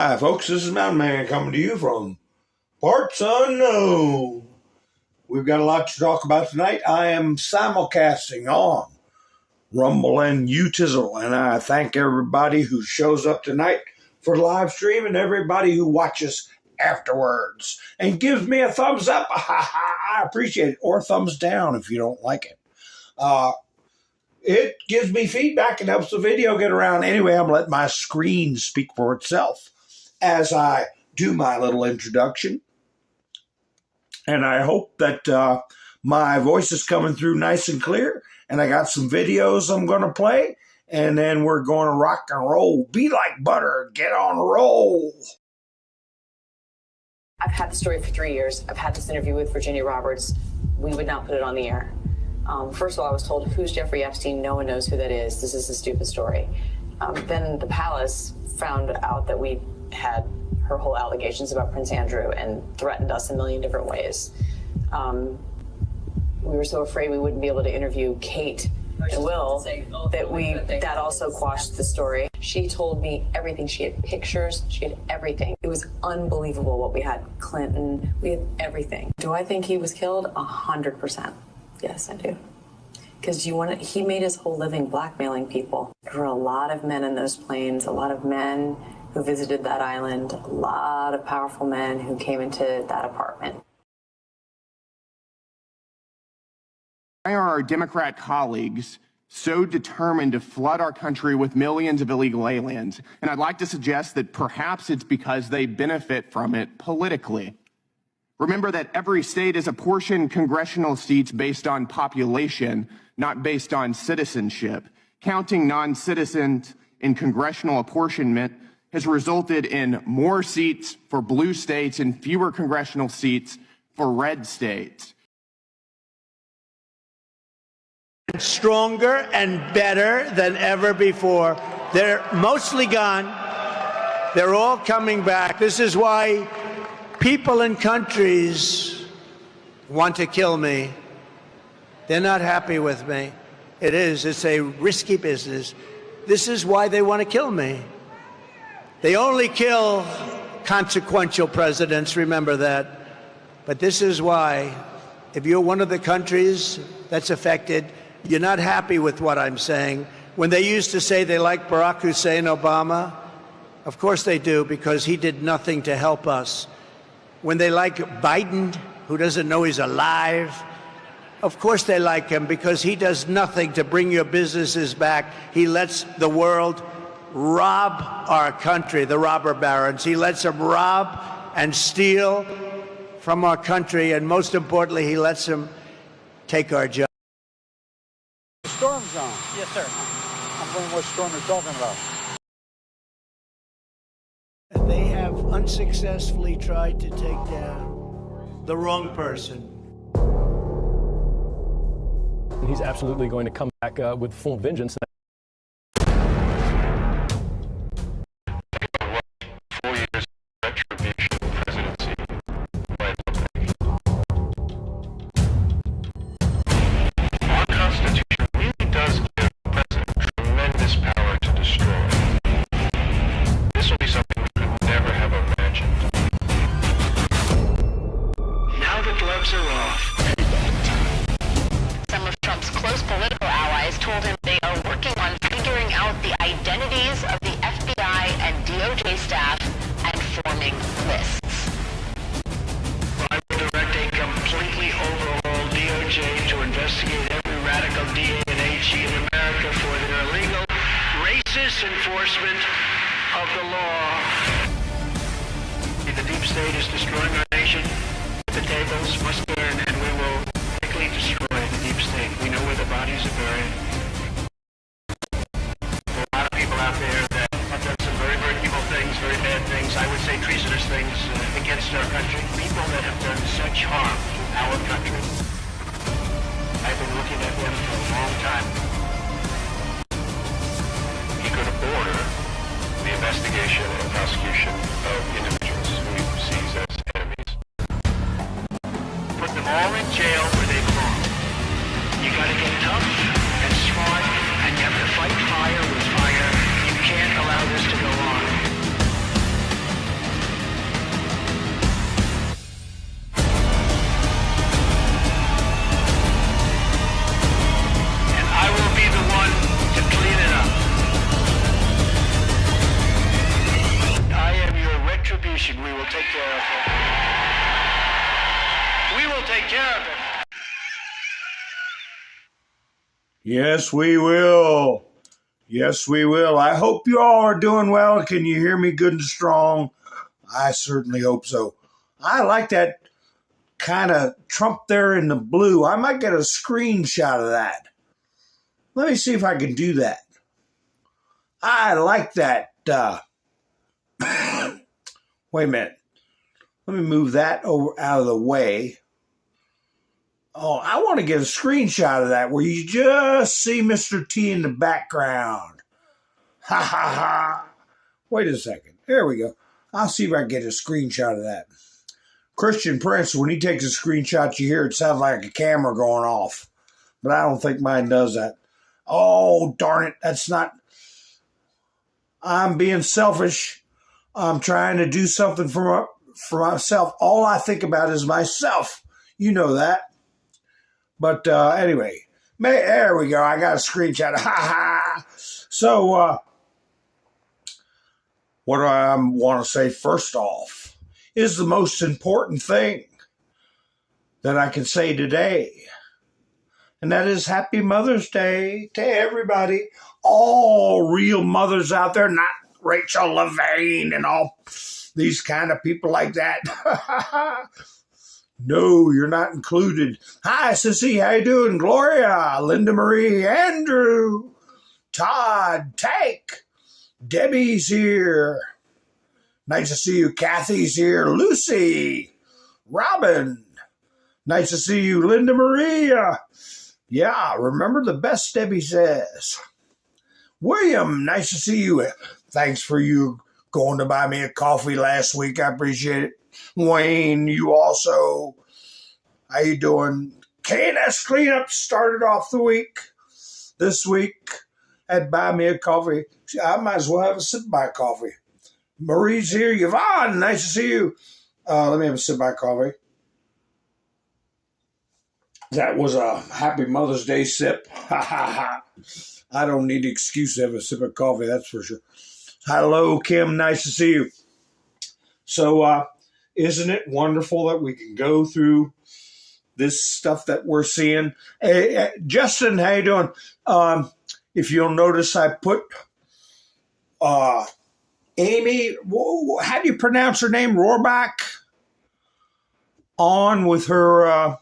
Hi folks, this is Mountain Man coming to you from parts unknown. We've got a lot to talk about tonight. I am simulcasting on Rumble and Utizzle, and I thank everybody who shows up tonight for the live stream and everybody who watches afterwards and gives me a thumbs up. I appreciate it, or thumbs down if you don't like it. It gives me feedback and helps the video get around. Anyway, I'm letting my screen speak for itself as I do my little introduction. And I hope that my voice is coming through nice and clear. And I got some videos I'm going to play. And then we're going to rock and roll. Be like butter. Get on a roll. I've had the story for 3 years. I've had this interview with Virginia Roberts. We would not put it on the air. First of all, I was told, who's Jeffrey Epstein? No one knows who that is. This is a stupid story. Then the palace found out that we had her whole allegations about Prince Andrew and threatened us a million different ways. We were so afraid we wouldn't be able to interview Kate and Will that also quashed the story. She told me everything. She had pictures. She had everything. It was unbelievable what we had. Clinton, we had everything. Do I think he was killed? 100%. Yes, I do. Because he made his whole living blackmailing people. There were a lot of men in those planes, a lot of men who visited that island, a lot of powerful men who came into that apartment. Why are our Democrat colleagues so determined to flood our country with millions of illegal aliens? And I'd like to suggest that perhaps it's because they benefit from it politically. Remember that every state is apportioned congressional seats based on population, not based on citizenship. Counting non-citizens in congressional apportionment has resulted in more seats for blue states and fewer congressional seats for red states. Stronger and better than ever before. They're mostly gone. They're all coming back. This is why people in countries want to kill me. They're not happy with me. It's a risky business. This is why they want to kill me. They only kill consequential presidents, remember that. But this is why, if you're one of the countries that's affected, you're not happy with what I'm saying. When they used to say they like Barack Hussein Obama, of course they do, because he did nothing to help us. When they like Biden, who doesn't know he's alive, of course they like him, because he does nothing to bring your businesses back. He lets the world rob our country, the robber barons. He lets them rob and steal from our country, and most importantly, he lets them take our jobs. Storm zone. Yes, sir. I'm wondering what storm you're talking about. They have unsuccessfully tried to take down the wrong person. He's absolutely going to come back with full vengeance. 4 years retribution presidency. Our Constitution really does give the president tremendous power to destroy. This will be something we could never have imagined. Now the gloves are off. Some of Trump's close political allies told him they are working on figuring out the identities of the FBI and DOJ staff and forming lists. I would direct a completely overhauled DOJ to investigate every radical DA and AG in America for their illegal, racist enforcement of the law. The deep state is destroying our nation. The tables must turn, and we will quickly destroy the deep state. We know where the bodies are buried. There are a lot of people out there that have done some very, very evil things, very bad things, I would say treasonous things against our country. People that have done such harm to our country. I've been looking at them for a long time. He could order the investigation and prosecution of individuals who he sees as enemies. Put them all in jail where they belong. You gotta get tough and smart, and you have to fight fire with fire. You can't allow this to go on. retribution. We will take care of it. We will take care of it. Yes, we will. Yes, we will. I hope you all are doing well. Can you hear me good and strong? I certainly hope so. I like that kind of Trump there in the blue. I might get a screenshot of that. Let me see if I can do that. I like that. Wait a minute. Let me move that over out of the way. Oh, I want to get a screenshot of that where you just see Mr. T in the background. Ha ha ha. Wait a second. There we go. I'll see if I can get a screenshot of that. Christian Prince, when he takes a screenshot, you hear it sounds like a camera going off. But I don't think mine does that. Oh, darn it. That's not... I'm being selfish. I'm trying to do something for myself. All I think about is myself. You know that. But anyway, there we go. I got a screenshot. Ha ha. So what do I want to say first off is the most important thing that I can say today. And that is Happy Mother's Day to everybody. All real mothers out there, not Rachel Levine and all these kind of people like that. No, you're not included. Hi, Sissy. How you doing? Gloria, Linda Marie, Andrew, Todd, Take, Debbie's here. Nice to see you. Kathy's here. Lucy, Robin. Nice to see you. Linda Maria. Yeah, remember the best, Debbie says. William, nice to see you. Thanks for you going to buy me a coffee last week. I appreciate it. Wayne, you also. How you doing? K&S Cleanup started off the week. This week, had buy me a coffee. I might as well have a sip of my coffee. Marie's here. Yvonne, nice to see you. Let me have a sip of my coffee. That was a Happy Mother's Day sip. Ha ha ha. I don't need an excuse to have a sip of coffee, that's for sure. Hello, Kim. Nice to see you. So, isn't it wonderful that we can go through this stuff that we're seeing? Hey, Justin, how you doing? If you'll notice, I put Amy, how do you pronounce her name? Rohrbach on with her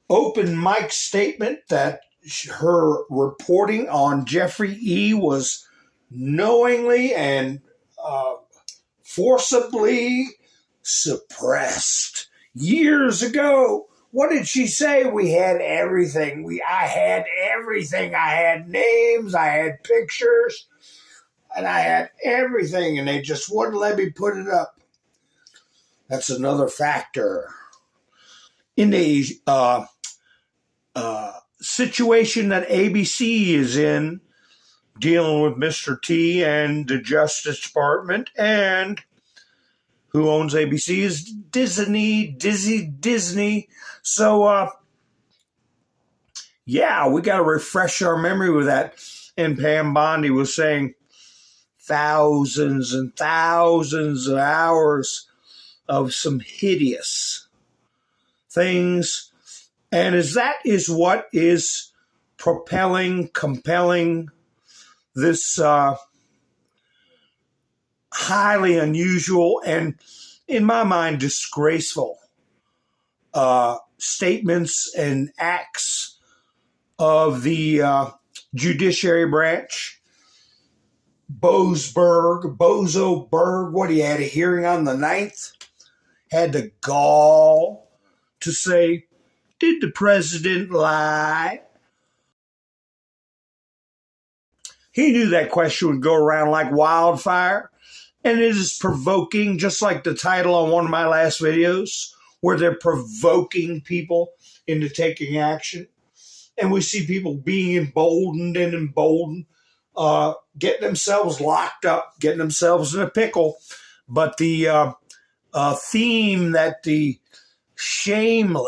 open mic statement that her reporting on Jeffrey E. was knowingly and forcibly suppressed years ago. What did she say? We had everything. I had everything. I had names. I had pictures. And I had everything. And they just wouldn't let me put it up. That's another factor. In the situation that ABC is in, dealing with Mr. T and the Justice Department, and who owns ABC is Disney. So, yeah, we got to refresh our memory with that. And Pam Bondi was saying thousands and thousands of hours of some hideous things. And that is what is compelling this highly unusual and, in my mind, disgraceful statements and acts of the judiciary branch. Bozo Berg, what he had a hearing on the 9th, had the gall to say, did the president lie? He knew that question would go around like wildfire, and it is provoking, just like the title on one of my last videos, where they're provoking people into taking action. And we see people being emboldened, getting themselves locked up, getting themselves in a pickle. But the theme that the shameful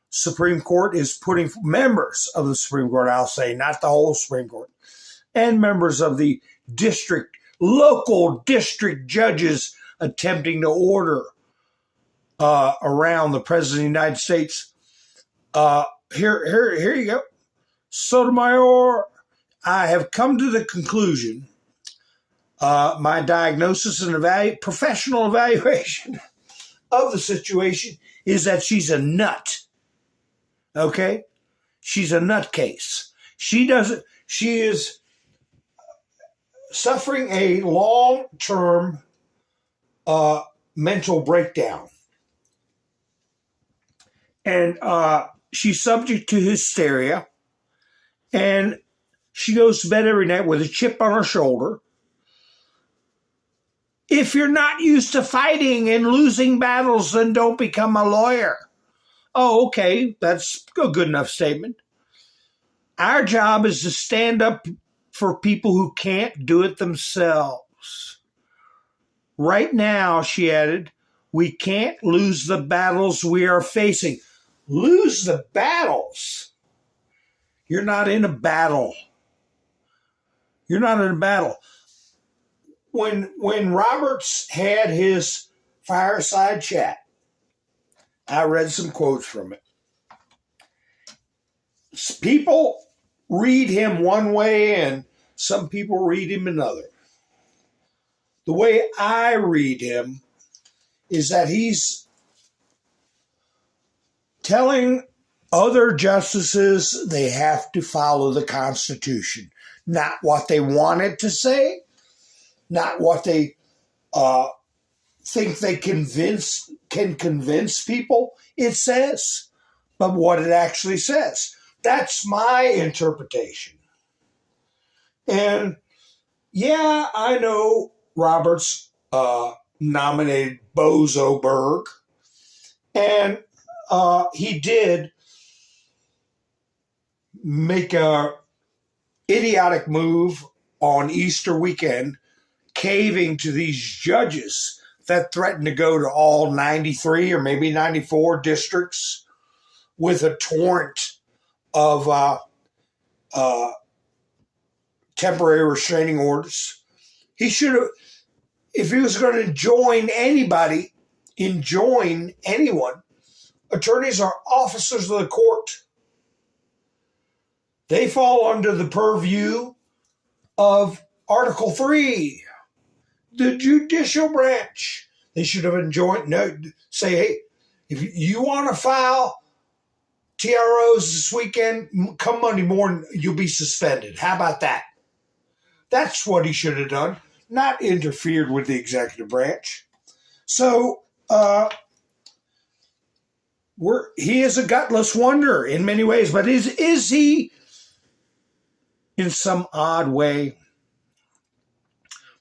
Supreme Court is putting, members of the Supreme Court, I'll say, not the whole Supreme Court, and members of the district local district judges attempting to order around the President of the United States. Here you go. Sotomayor, I have come to the conclusion, my diagnosis and professional evaluation of the situation is that she's a nut. Okay? She's a nutcase. She is suffering a long-term mental breakdown. And she's subject to hysteria. And she goes to bed every night with a chip on her shoulder. If you're not used to fighting and losing battles, then don't become a lawyer. Oh, okay, that's a good enough statement. Our job is to stand up for people who can't do it themselves. Right now, she added, we can't lose the battles we are facing. Lose the battles? You're not in a battle. You're not in a battle. When Roberts had his fireside chat, I read some quotes from it. People read him one way and some people read him another. The way I read him is that he's telling other justices they have to follow the Constitution, not what they want it to say, not what they think they can convince people it says, but what it actually says. That's my interpretation. And yeah, I know Roberts nominated Bozo Berg, and he did make a idiotic move on Easter weekend, caving to these judges that threatened to go to all 93 or maybe 94 districts with a torrent of temporary restraining orders. He should have, if he was going to enjoin anyone, attorneys are officers of the court. They fall under the purview of Article 3, the judicial branch. They should have say, hey, if you want to file TROs this weekend, come Monday morning, you'll be suspended. How about that? That's what he should have done, not interfered with the executive branch. So he is a gutless wonder in many ways, but is he in some odd way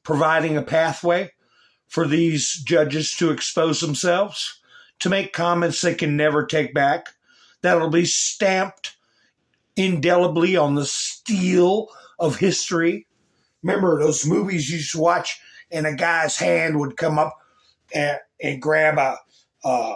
providing a pathway for these judges to expose themselves, to make comments they can never take back, that'll be stamped indelibly on the steel of history? Remember those movies you used to watch and a guy's hand would come up and grab a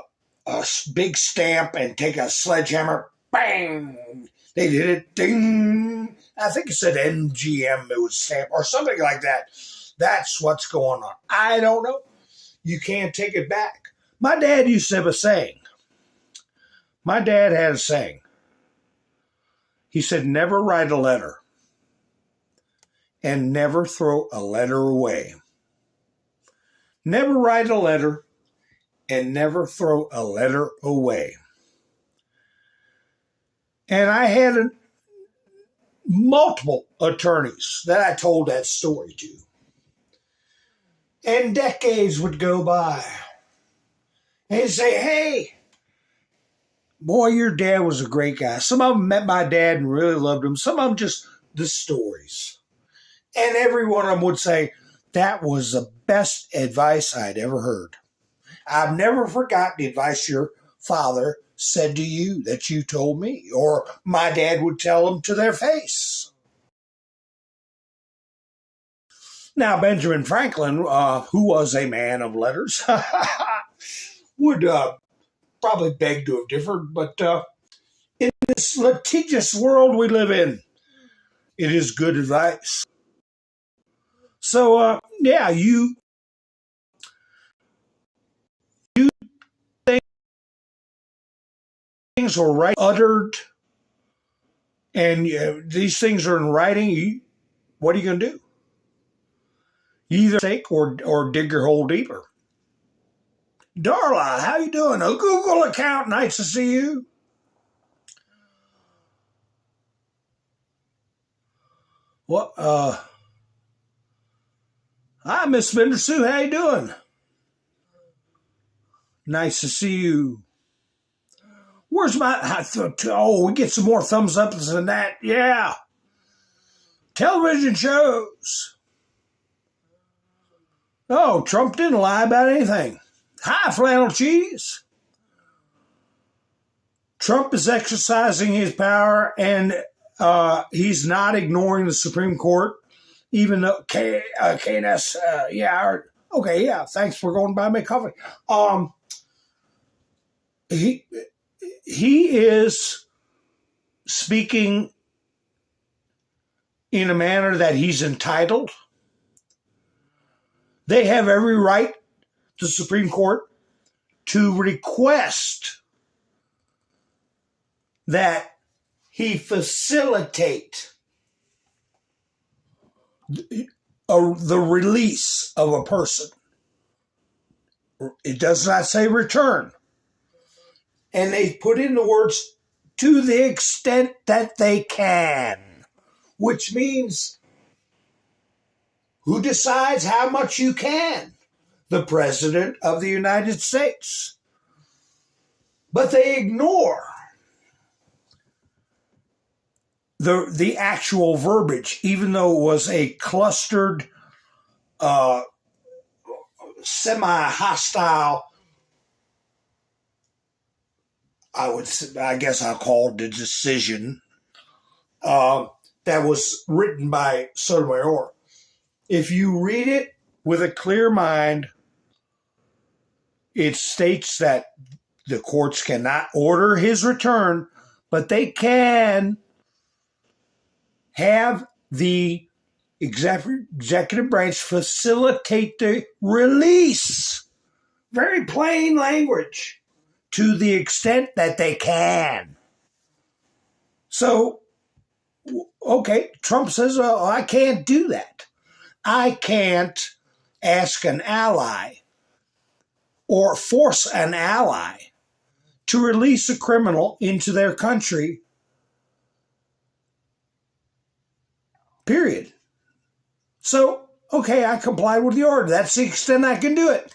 big stamp and take a sledgehammer, bang! They did it, ding! I think it said MGM, it was stamp or something like that. That's what's going on. I don't know. You can't take it back. My dad used to have a saying. My dad had a saying. He said, never write a letter and never throw a letter away. Never write a letter and never throw a letter away. And I had multiple attorneys that I told that story to. And decades would go by. And he'd say, hey, boy, your dad was a great guy. Some of them met my dad and really loved him. Some of them just the stories. And every one of them would say, that was the best advice I'd ever heard. I've never forgotten the advice your father said to you that you told me. Or my dad would tell them to their face. Now, Benjamin Franklin, who was a man of letters, would probably beg to have differed, but in this litigious world we live in, it is good advice. So yeah, you things are right uttered, and these things are in writing. What are you going to do? You either take or dig your hole deeper. Darla, how you doing? A Google account, nice to see you. What? Hi, Miss Bender Sue. How you doing? Nice to see you. Where's my? Oh, we get some more thumbs up than that. Yeah. Television shows. Oh, Trump didn't lie about anything. Hi, Flannel Cheese. Trump is exercising his power, and he's not ignoring the Supreme Court, even though KNS, okay, yeah, thanks for going to buy me coffee. He is speaking in a manner that he's entitled. They have every right, the Supreme Court, to request that he facilitate the release of a person. It does not say return. And they put in the words, to the extent that they can, which means who decides how much you can? The President of the United States. But they ignore the actual verbiage, even though it was a clustered, semi-hostile, I guess I'll call it the decision, that was written by Sotomayor. If you read it with a clear mind, it states that the courts cannot order his return, but they can have the executive branch facilitate the release. Very plain language. To the extent that they can. So, okay, Trump says, oh, I can't do that. I can't ask an ally or force an ally to release a criminal into their country, period. So, okay, I complied with the order. That's the extent I can do it.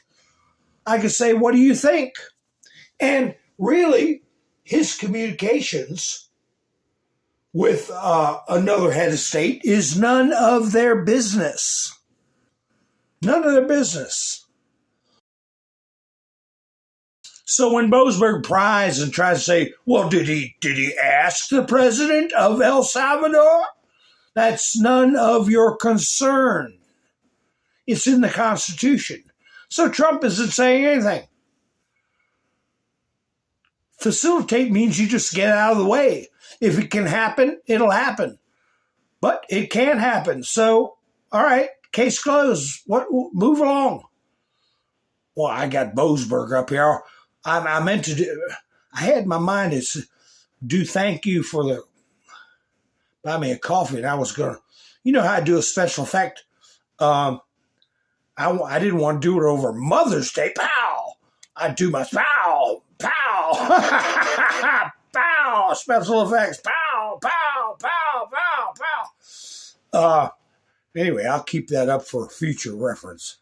I can say, what do you think? And really, his communications with another head of state is none of their business. None of their business. So when Boasberg pries and tries to say, well, did he ask the president of El Salvador? That's none of your concern. It's in the Constitution. So Trump isn't saying anything. Facilitate means you just get out of the way. If it can happen, it'll happen. But it can't happen. So, all right, case closed. Move along. Well, I got Boasberg up here. I meant to do, I had my mind to do thank you for the, buy me a coffee. And I was going to, you know how I do a special effect? I didn't want to do it over Mother's Day. Pow! I'd do my pow. Pow! Special effects. Pow! Pow! Pow! Pow! Pow! Anyway, I'll keep that up for future reference.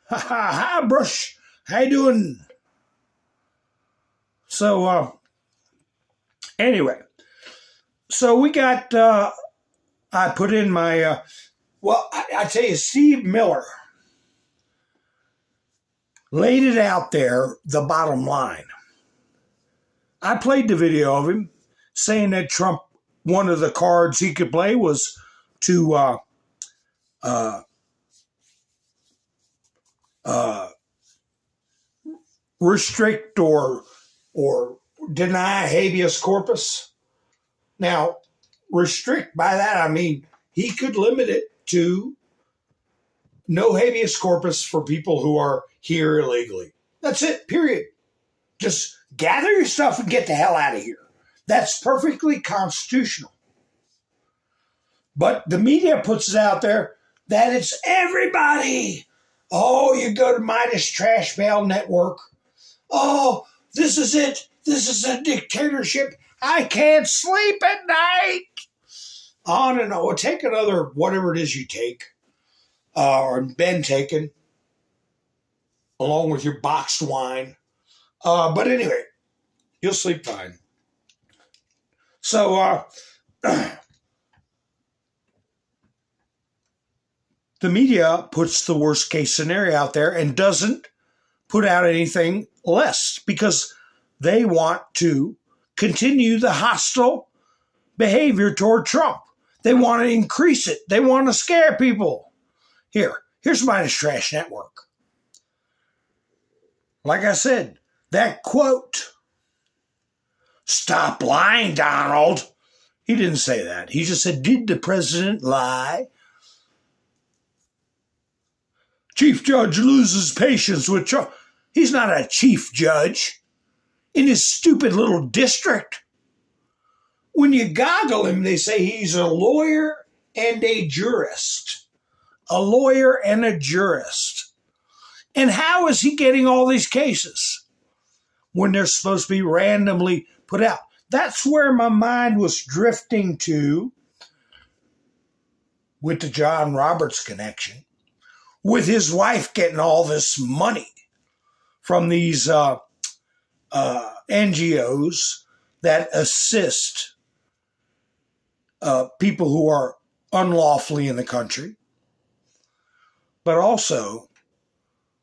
Hi, Brush. How you doing? So, anyway. So we got, I put in my, I tell you, Steve Miller laid it out there, the bottom line. I played the video of him saying that Trump, one of the cards he could play was to restrict or deny habeas corpus. Now, restrict, by that I mean he could limit it to no habeas corpus for people who are here illegally. That's it, period. Just gather your stuff and get the hell out of here. That's perfectly constitutional. But the media puts it out there that it's everybody. Oh, you go to Midas Trash Bale Network. Oh, this is it. This is a dictatorship. I can't sleep at night. On and on. Well, take another, whatever it is you take, or been taken, along with your boxed wine. But anyway, you'll sleep fine. So, the media puts the worst case scenario out there and doesn't put out anything less because they want to continue the hostile behavior toward Trump. They want to increase it. They want to scare people. Here's Midas Trash Network. Like I said, that quote, "Stop lying, Donald." He didn't say that. He just said, did the president lie? Chief judge loses patience with Trump. He's not a chief judge in his stupid little district. When you goggle him, they say he's a lawyer and a jurist. A lawyer and a jurist. And how is he getting all these cases when they're supposed to be randomly put out? That's where my mind was drifting to with the John Roberts connection, with his wife getting all this money from these NGOs that assist people who are unlawfully in the country, but also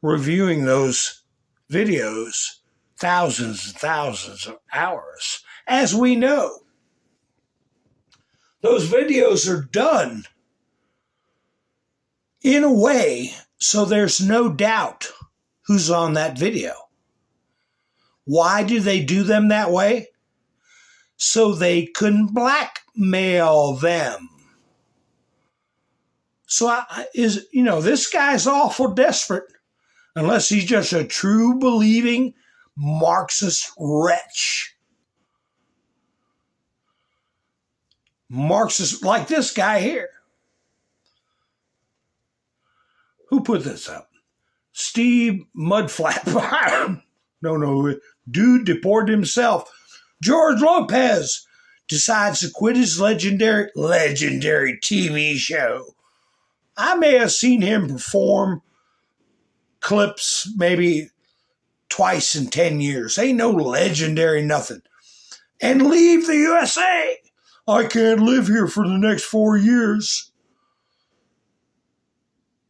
reviewing those videos thousands and thousands of hours. As we know, those videos are done in a way so there's no doubt who's on that video. Why do they do them that way? So they can blackmail them. So this guy's awful desperate, unless he's just a true believing Marxist wretch. Marxist, like this guy here. Who put this up? Steve Mudflap. No, dude deported himself. George Lopez decides to quit his legendary TV show. I may have seen him perform clips maybe twice in 10 years. Ain't no legendary nothing. And leave the USA. I can't live here for the next 4 years.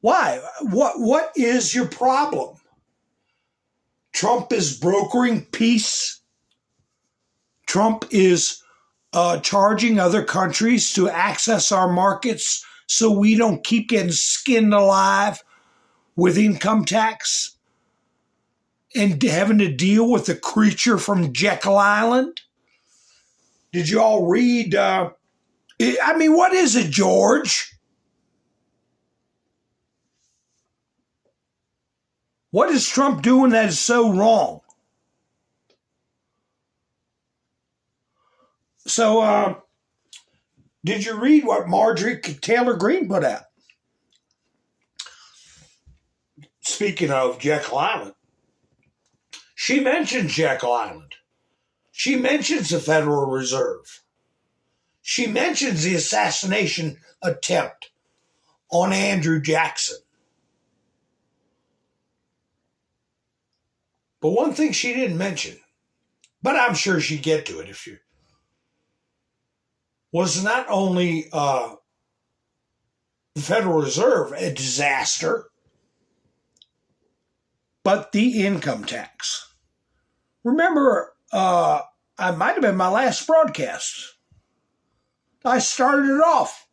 Why? What is your problem? Trump is brokering peace. Trump is charging other countries to access our markets so we don't keep getting skinned alive with income tax and having to deal with the creature from Jekyll Island. Did you all read? What is it, George? What is Trump doing that is so wrong? So, did you read what Marjorie Taylor Greene put out? Speaking of Jekyll Island, she mentions Jekyll Island. She mentions the Federal Reserve. She mentions the assassination attempt on Andrew Jackson. But one thing she didn't mention, but I'm sure she'd get to it if she was not only the Federal Reserve a disaster, but the income tax. Remember, I might have been my last broadcast. I started it off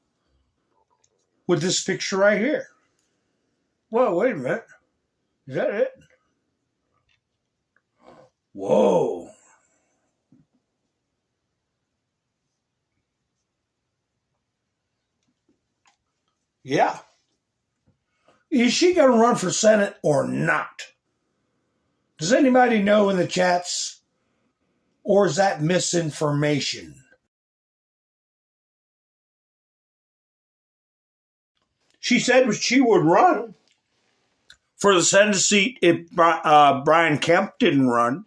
with this picture right here. Whoa, wait a minute. Is that it? Whoa. Yeah. Is she going to run for Senate or not? Does anybody know in the chats? Or is that misinformation? She said she would run for the Senate seat if Brian Kemp didn't run.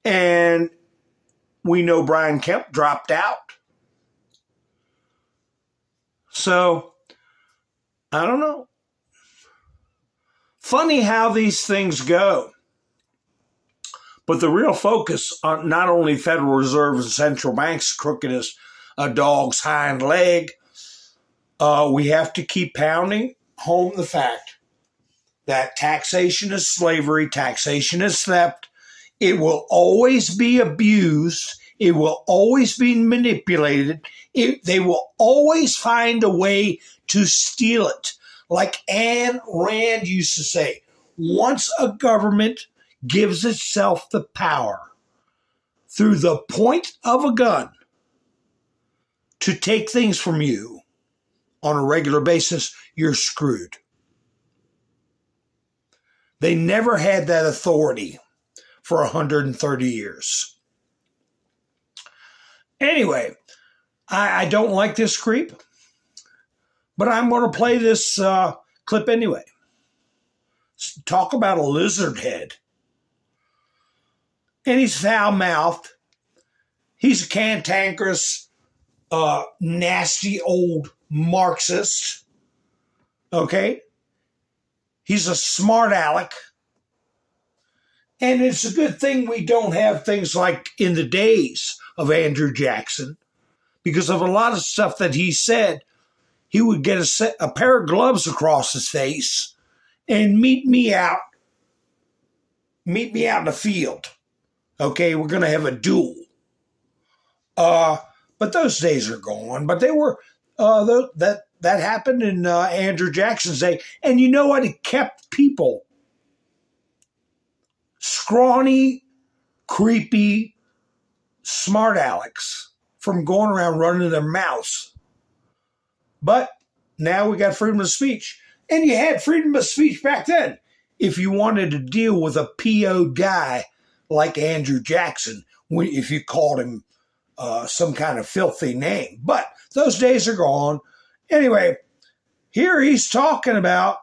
And we know Brian Kemp dropped out. So, I don't know. Funny how these things go. But the real focus on not only Federal Reserve and central banks crooked as a dog's hind leg, we have to keep pounding home the fact that taxation is slavery, taxation is theft. It will always be abused. It will always be manipulated. They will always find a way to steal it. Like Ayn Rand used to say, once a government gives itself the power through the point of a gun to take things from you on a regular basis, you're screwed. They never had that authority for 130 years. Anyway, I don't like this creep, but I'm going to play this clip anyway. Talk about a lizard head. And he's foul-mouthed. He's a cantankerous, nasty old Marxist. Okay? He's a smart aleck. And it's a good thing we don't have things like in the days of Andrew Jackson, because of a lot of stuff that he said, he would get a pair of gloves across his face and meet me out in the field. Okay, we're going to have a duel. But those days are gone. But they were, that happened in Andrew Jackson's day. And you know what? It kept people, scrawny, creepy, smart alecks, from going around running their mouths. But now we got freedom of speech. And you had freedom of speech back then. If you wanted to deal with a PO guy like Andrew Jackson, if you called him some kind of filthy name. But those days are gone. Anyway, here he's talking about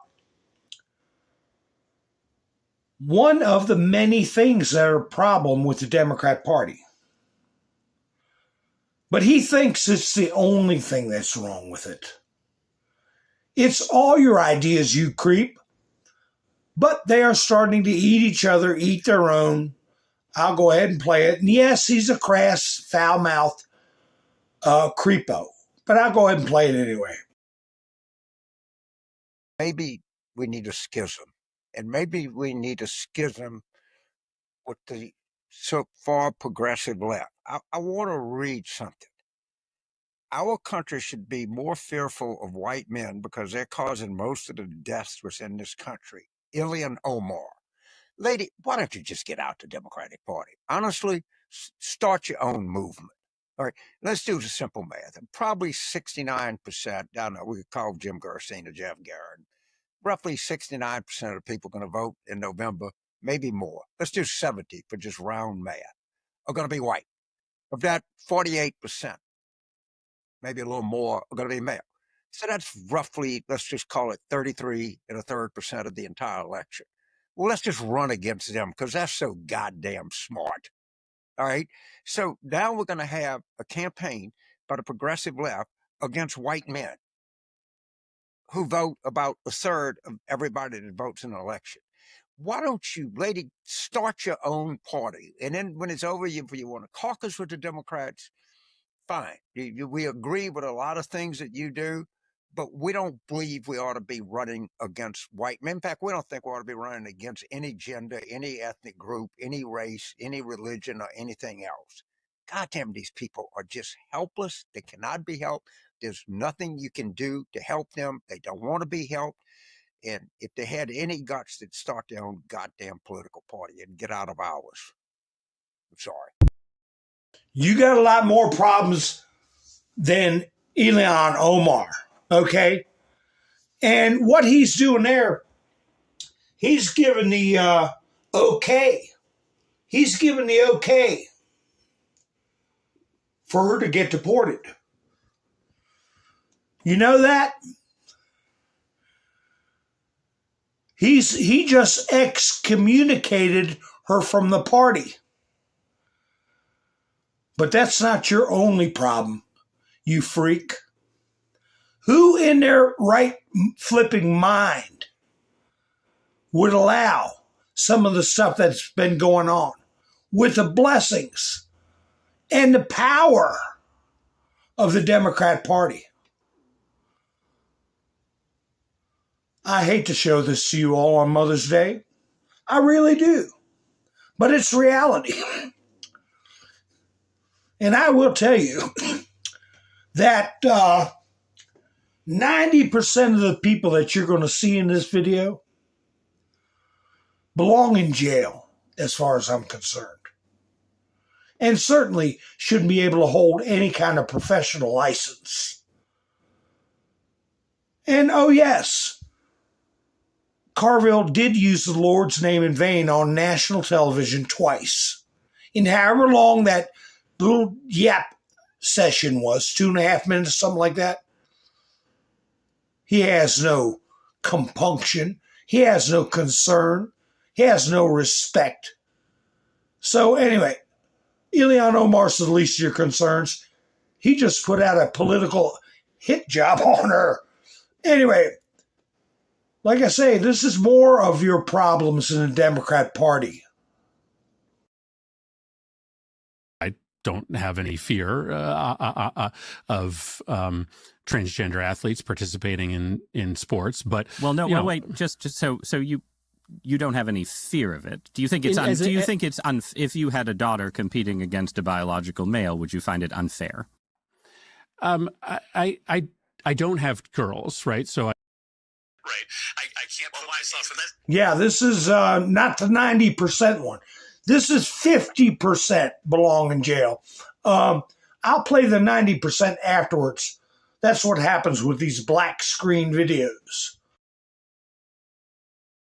one of the many things that are a problem with the Democrat Party. But he thinks it's the only thing that's wrong with it. It's all your ideas, you creep. But they are starting to eat each other, eat their own. I'll go ahead and play it. And yes, he's a crass, foul-mouthed creepo. But I'll go ahead and play it anyway. Maybe we need a schism. And maybe we need a schism with the so far progressive left. I want to read something. Our country should be more fearful of white men because they're causing most of the deaths within this country. Ilhan Omar. Lady, why don't you just get out the Democratic Party? Honestly, start your own movement. All right, let's do the simple math. Probably 69%, I don't know, we could call Jim Gerstein or Jeff Garrett. Roughly 69% of the people going to vote in November, maybe more. Let's do 70 for just round math, are going to be white. Of that, 48%, maybe a little more, are going to be male. So that's roughly, let's just call it 33 1/3% of the entire election. Well, let's just run against them because that's so goddamn smart. All right. So now we're going to have a campaign by the progressive left against white men who vote about a third of everybody that votes in an election. Why don't you, lady, start your own party? And then when it's over, if you want to caucus with the Democrats, fine. We agree with a lot of things that you do, but we don't believe we ought to be running against white men. In fact, we don't think we ought to be running against any gender, any ethnic group, any race, any religion, or anything else. Goddamn, these people are just helpless. They cannot be helped. There's nothing you can do to help them. They don't want to be helped. And if they had any guts, they'd start their own goddamn political party and get out of ours. I'm sorry. You got a lot more problems than Ilhan Omar, okay? And what he's doing there, he's given the okay. He's given the okay for her to get deported. You know that? He just excommunicated her from the party. But that's not your only problem, you freak. Who in their right flipping mind would allow some of the stuff that's been going on with the blessings and the power of the Democrat Party? I hate to show this to you all on Mother's Day. I really do. But it's reality. And I will tell you that 90% of the people that you're going to see in this video belong in jail, as far as I'm concerned. And certainly shouldn't be able to hold any kind of professional license. And oh yes, Carville did use the Lord's name in vain on national television twice. In however long that little yap session was, 2.5 minutes, something like that. He has no compunction. He has no concern. He has no respect. So anyway, Ilhan Omar's the least of your concerns. He just put out a political hit job on her. Anyway, like I say, this is more of your problems in the Democrat Party. I don't have any fear of transgender athletes participating in sports, but wait, just so you don't have any fear of it. Do you think it's if you had a daughter competing against a biological male, would you find it unfair? I don't have girls, right? So I can't put myself in that. Yeah, this is not the 90% one. This is 50% belong in jail. I'll play the 90% afterwards. That's what happens with these black screen videos.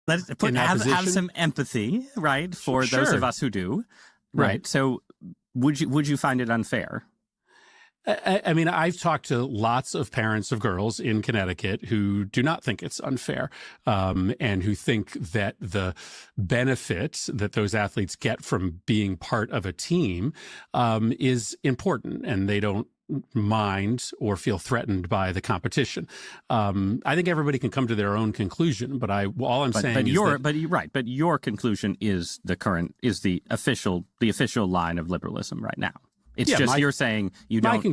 Let's have some empathy, right, for those of us who do, right? So would you find it unfair? I mean, I've talked to lots of parents of girls in Connecticut who do not think it's unfair, and who think that the benefit that those athletes get from being part of a team is important, and they don't mind or feel threatened by the competition. I think everybody can come to their own conclusion, but your conclusion is the official line of liberalism right now. It's you're saying you don't.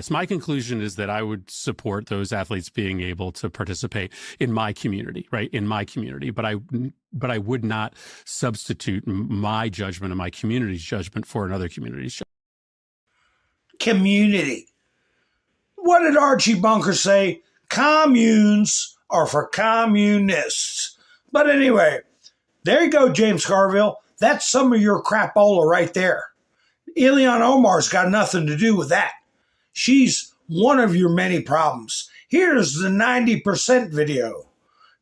My conclusion is that I would support those athletes being able to participate in my community, right? In my community, but I would not substitute my judgment and my community's judgment for another community's judgment. Community. What did Archie Bunker say? Communes are for communists. But anyway, there you go, James Carville. That's some of your crapola right there. Ilhan Omar's got nothing to do with that. She's one of your many problems. Here's the 90% video.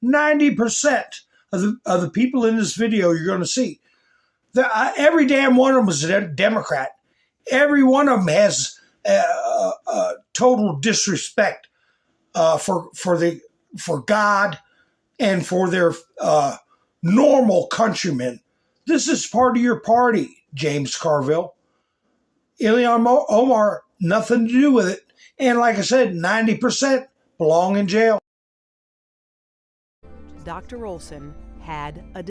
90% of the people in this video you're going to see. Every damn one of them is a Democrat. Every one of them has total disrespect for God and for their normal countrymen. This is part of your party, James Carville. Ilhan Omar, nothing to do with it. And like I said, 90% belong in jail. Dr. Olson had a...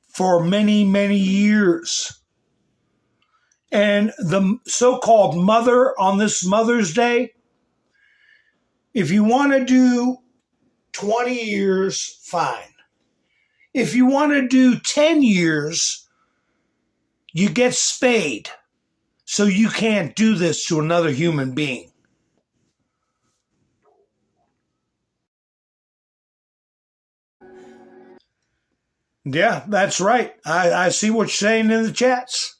for many, many years. And the so-called mother on this Mother's Day, if you want to do 20 years, fine. If you want to do 10 years, you get spayed, so you can't do this to another human being. Yeah, that's right. I see what you're saying in the chats.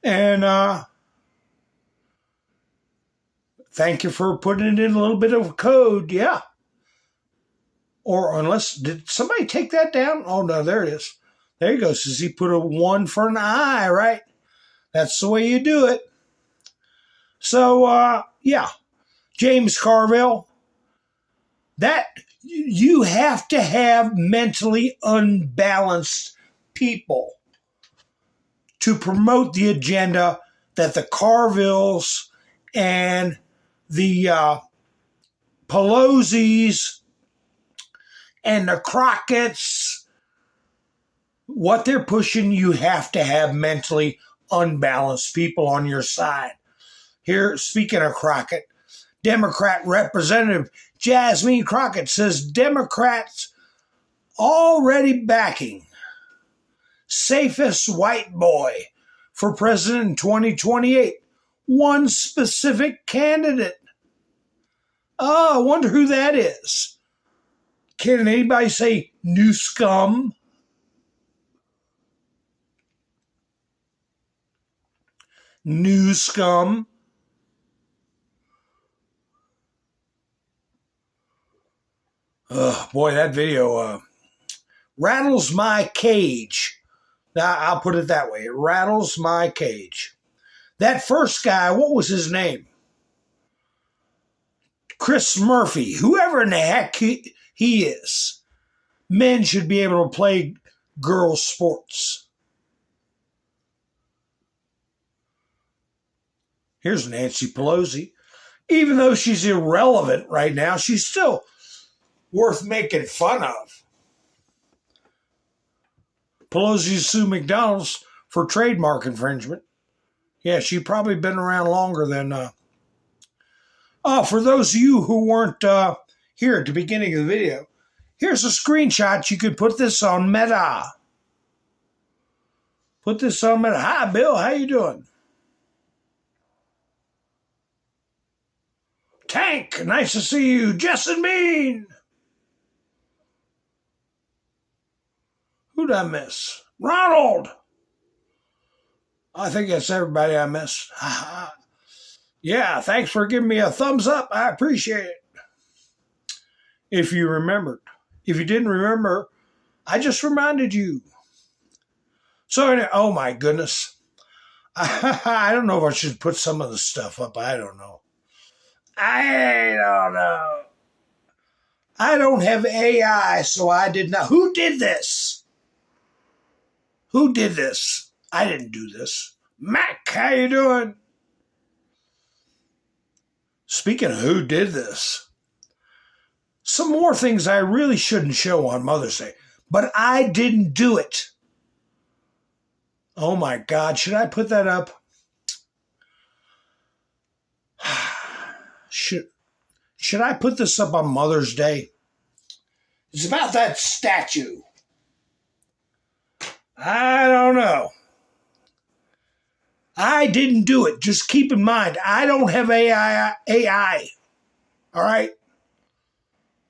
And thank you for putting it in a little bit of code. Yeah, Or unless, did somebody take that down? Oh, no, there it is. There you go. Says he put a 1 for an eye, right? That's the way you do it. So, yeah. James Carville, that you have to have mentally unbalanced people to promote the agenda that the Carvilles and the Pelosi's and the Crockett's, what they're pushing. You have to have mentally unbalanced people on your side. Here, speaking of Crockett, Democrat Representative Jasmine Crockett says Democrats already backing safest white boy for president in 2028. One specific candidate. Oh, I wonder who that is. Can anybody say new scum? New scum. Boy, that video rattles my cage. I'll put it that way. It rattles my cage. That first guy, what was his name? Chris Murphy. Whoever in the heck he is. Men should be able to play girls' sports. Here's Nancy Pelosi. Even though she's irrelevant right now, she's still worth making fun of. Pelosi sued McDonald's for trademark infringement. Yeah, she's probably been around longer than... for those of you who weren't here at the beginning of the video, here's a screenshot. You could put this on Meta. Put this on Meta. Hi, Bill. How you doing? Tank, nice to see you. Jess and Bean. Who'd I miss? Ronald. I think that's everybody I missed. Yeah, thanks for giving me a thumbs up. I appreciate it. If you remembered. If you didn't remember, I just reminded you. So, anyway, oh my goodness. I don't know if I should put some of the stuff up. I don't know. I don't have AI, so I did not. Who did this? Who did this? I didn't do this. Mac, how you doing? Speaking of who did this, some more things I really shouldn't show on Mother's Day, but I didn't do it. Oh my God, should I put that up? Should I put this up on Mother's Day? It's about that statue. I don't know. I didn't do it. Just keep in mind, I don't have AI. All right?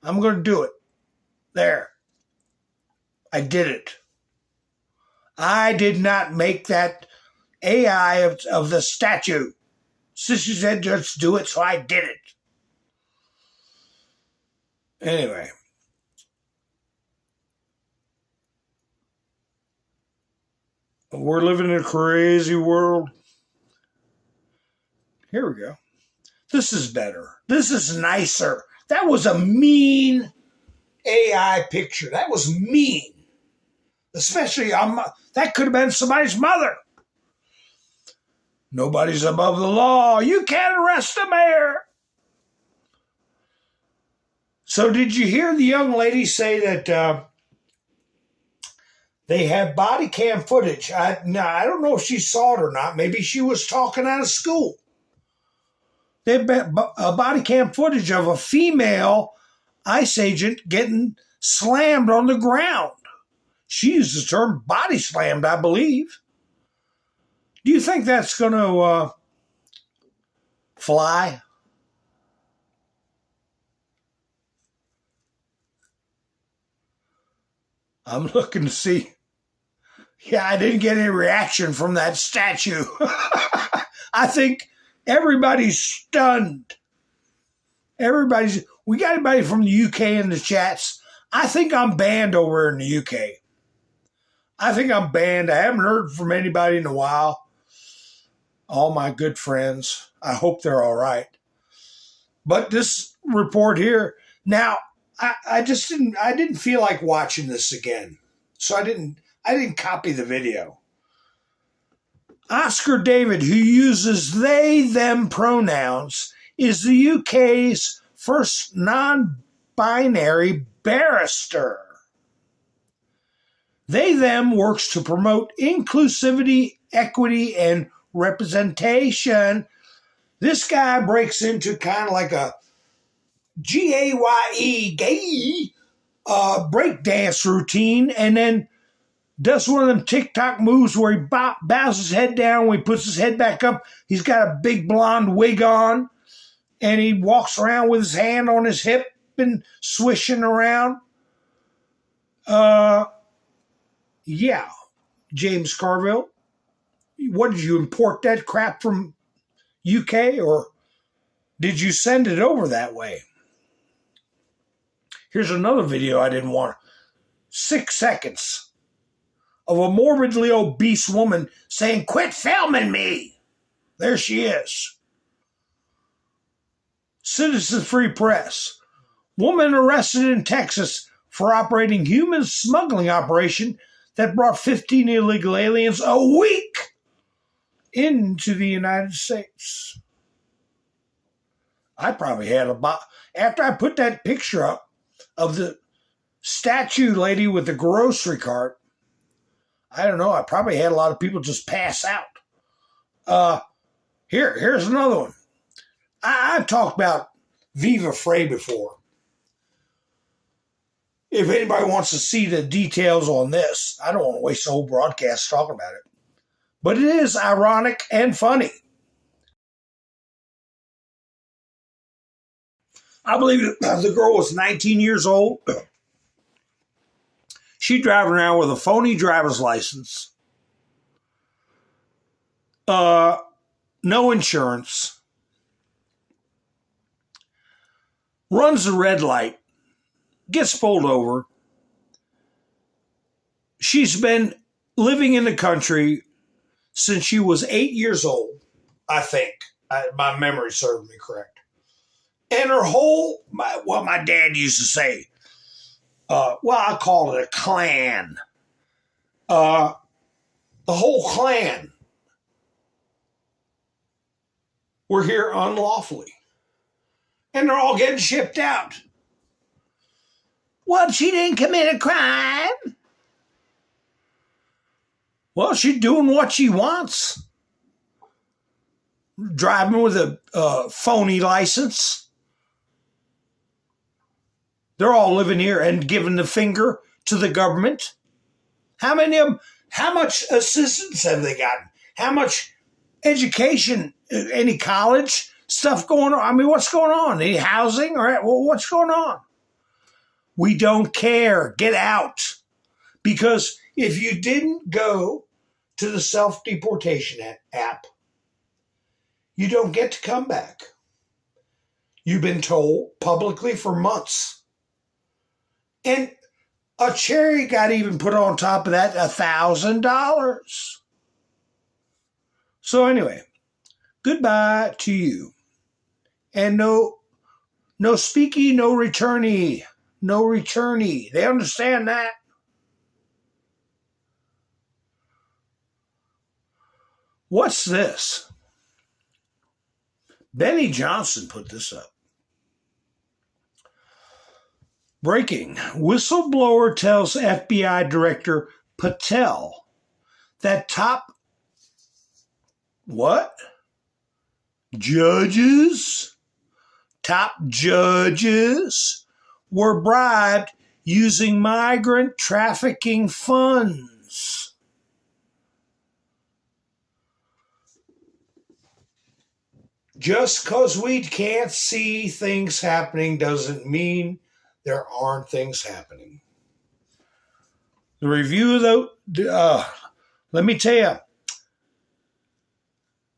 I'm going to do it. There. I did it. I did not make that AI of the statue. Sister said just do it, so I did it. Anyway. We're living in a crazy world. Here we go. This is better. This is nicer. That was a mean AI picture. That was mean. Especially, that could have been somebody's mother. Nobody's above the law. You can't arrest a mayor. So did you hear the young lady say that they have body cam footage? I don't know if she saw it or not. Maybe she was talking out of school. They have a body cam footage of a female ICE agent getting slammed on the ground. She used the term body slammed, I believe. Do you think that's going to fly? I'm looking to see. Yeah, I didn't get any reaction from that statue. I think everybody's stunned. We got anybody from the UK in the chats? I think I'm banned over in the UK. I think I'm banned. I haven't heard from anybody in a while. All my good friends. I hope they're all right. But this report here, now I didn't feel like watching this again. So I didn't copy the video. Oscar David, who uses they, them pronouns, is the UK's first non-binary barrister. They, them works to promote inclusivity, equity, and representation. This guy breaks into kind of like a GAYE, gay, breakdance routine, and then does one of them TikTok moves where he bows his head down when he puts his head back up. He's got a big blonde wig on, and he walks around with his hand on his hip and swishing around. Yeah, James Carville. What, did you import that crap from UK, or did you send it over that way? Here's another video I didn't want. 6 seconds of a morbidly obese woman saying, "Quit filming me." There she is. Citizen Free Press. Woman arrested in Texas for operating human smuggling operation that brought 15 illegal aliens a week into the United States. I probably had after I put that picture up of the statue lady with the grocery cart, I don't know, I probably had a lot of people just pass out. Here's another one. I've talked about Viva Frei before. If anybody wants to see the details on this, I don't want to waste the whole broadcast talking about it. But it is ironic and funny. I believe the girl was 19 years old. She driving around with a phony driver's license. No insurance. Runs the red light. Gets pulled over. She's been living in the country since she was 8 years old, I think. My memory serves me correct. And her whole, what my dad used to say, I call it a clan. The whole clan were here unlawfully. And they're all getting shipped out. Well, she didn't commit a crime. Well, she's doing what she wants. Driving with a phony license. They're all living here and giving the finger to the government. How many of them, how much assistance have they gotten? How much education, any college stuff going on? I mean, what's going on? Any housing? Or what's going on? We don't care. Get out. Because if you didn't go to the self-deportation app, you don't get to come back. You've been told publicly for months. And a cherry got even put on top of that, $1,000. So anyway, goodbye to you. And no speaky, no returnee. No returnee. They understand that. What's this? Benny Johnson put this up. Breaking. Whistleblower tells FBI Director Patel that top judges were bribed using migrant trafficking funds. Just because we can't see things happening doesn't mean there aren't things happening. The review, though, let me tell you,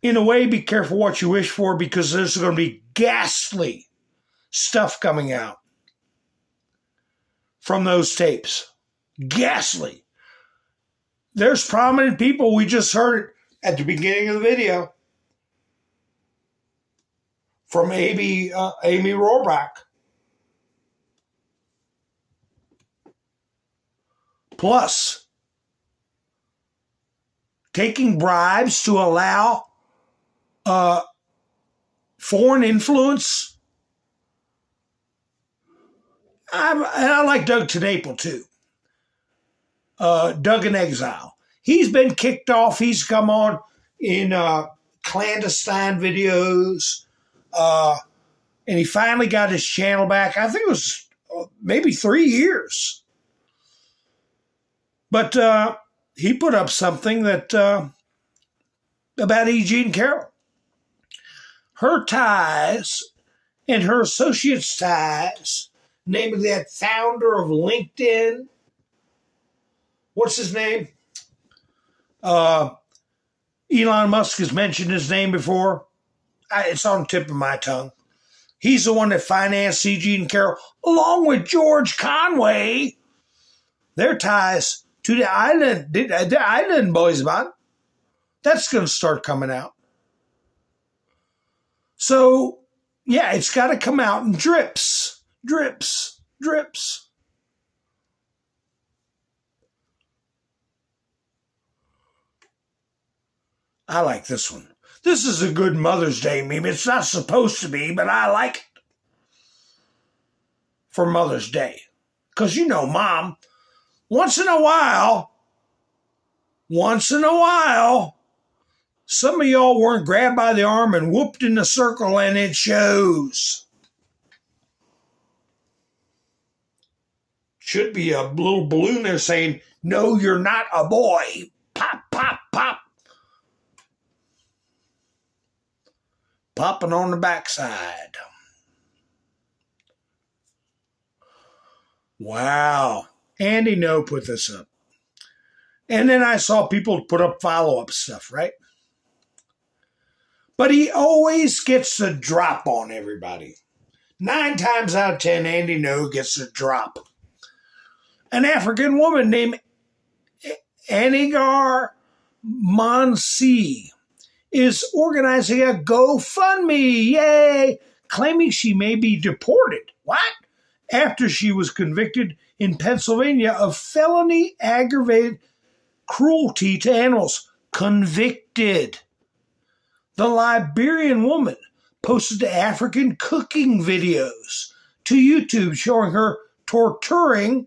in a way, be careful what you wish for, because there's going to be ghastly stuff coming out. from those tapes. Ghastly. There's prominent people. We just heard it at the beginning of the video from Amy Rohrbach. Plus, taking bribes to allow foreign influence. I like Doug TenNapel too. Doug in Exile. He's been kicked off. He's come on in clandestine videos. And he finally got his channel back. I think it was maybe 3 years. But he put up something that about E. Jean Carroll. Her ties and her associates' ties, namely that founder of LinkedIn. What's his name? Elon Musk has mentioned his name before. It's on the tip of my tongue. He's the one that financed E. Jean Carroll, along with George Conway. Their ties to the island boys, man. That's going to start coming out. So, yeah, it's got to come out in drips, drips, drips. I like this one. This is a good Mother's Day meme. It's not supposed to be, but I like it for Mother's Day. Because, you know, Mom, once in a while, some of y'all weren't grabbed by the arm and whooped in a circle, and it shows. Should be a little balloon there saying, "No, you're not a boy." Pop, pop, pop. Popping on the backside. Wow. Andy No put this up. And then I saw people put up follow-up stuff, right? But he always gets the drop on everybody. 9 times out of 10, Andy No gets the drop. An African woman named Anigar Mansi is organizing a GoFundMe, yay, claiming she may be deported. What? After she was convicted in Pennsylvania of felony aggravated cruelty to animals. Convicted. The Liberian woman posted African cooking videos to YouTube showing her torturing,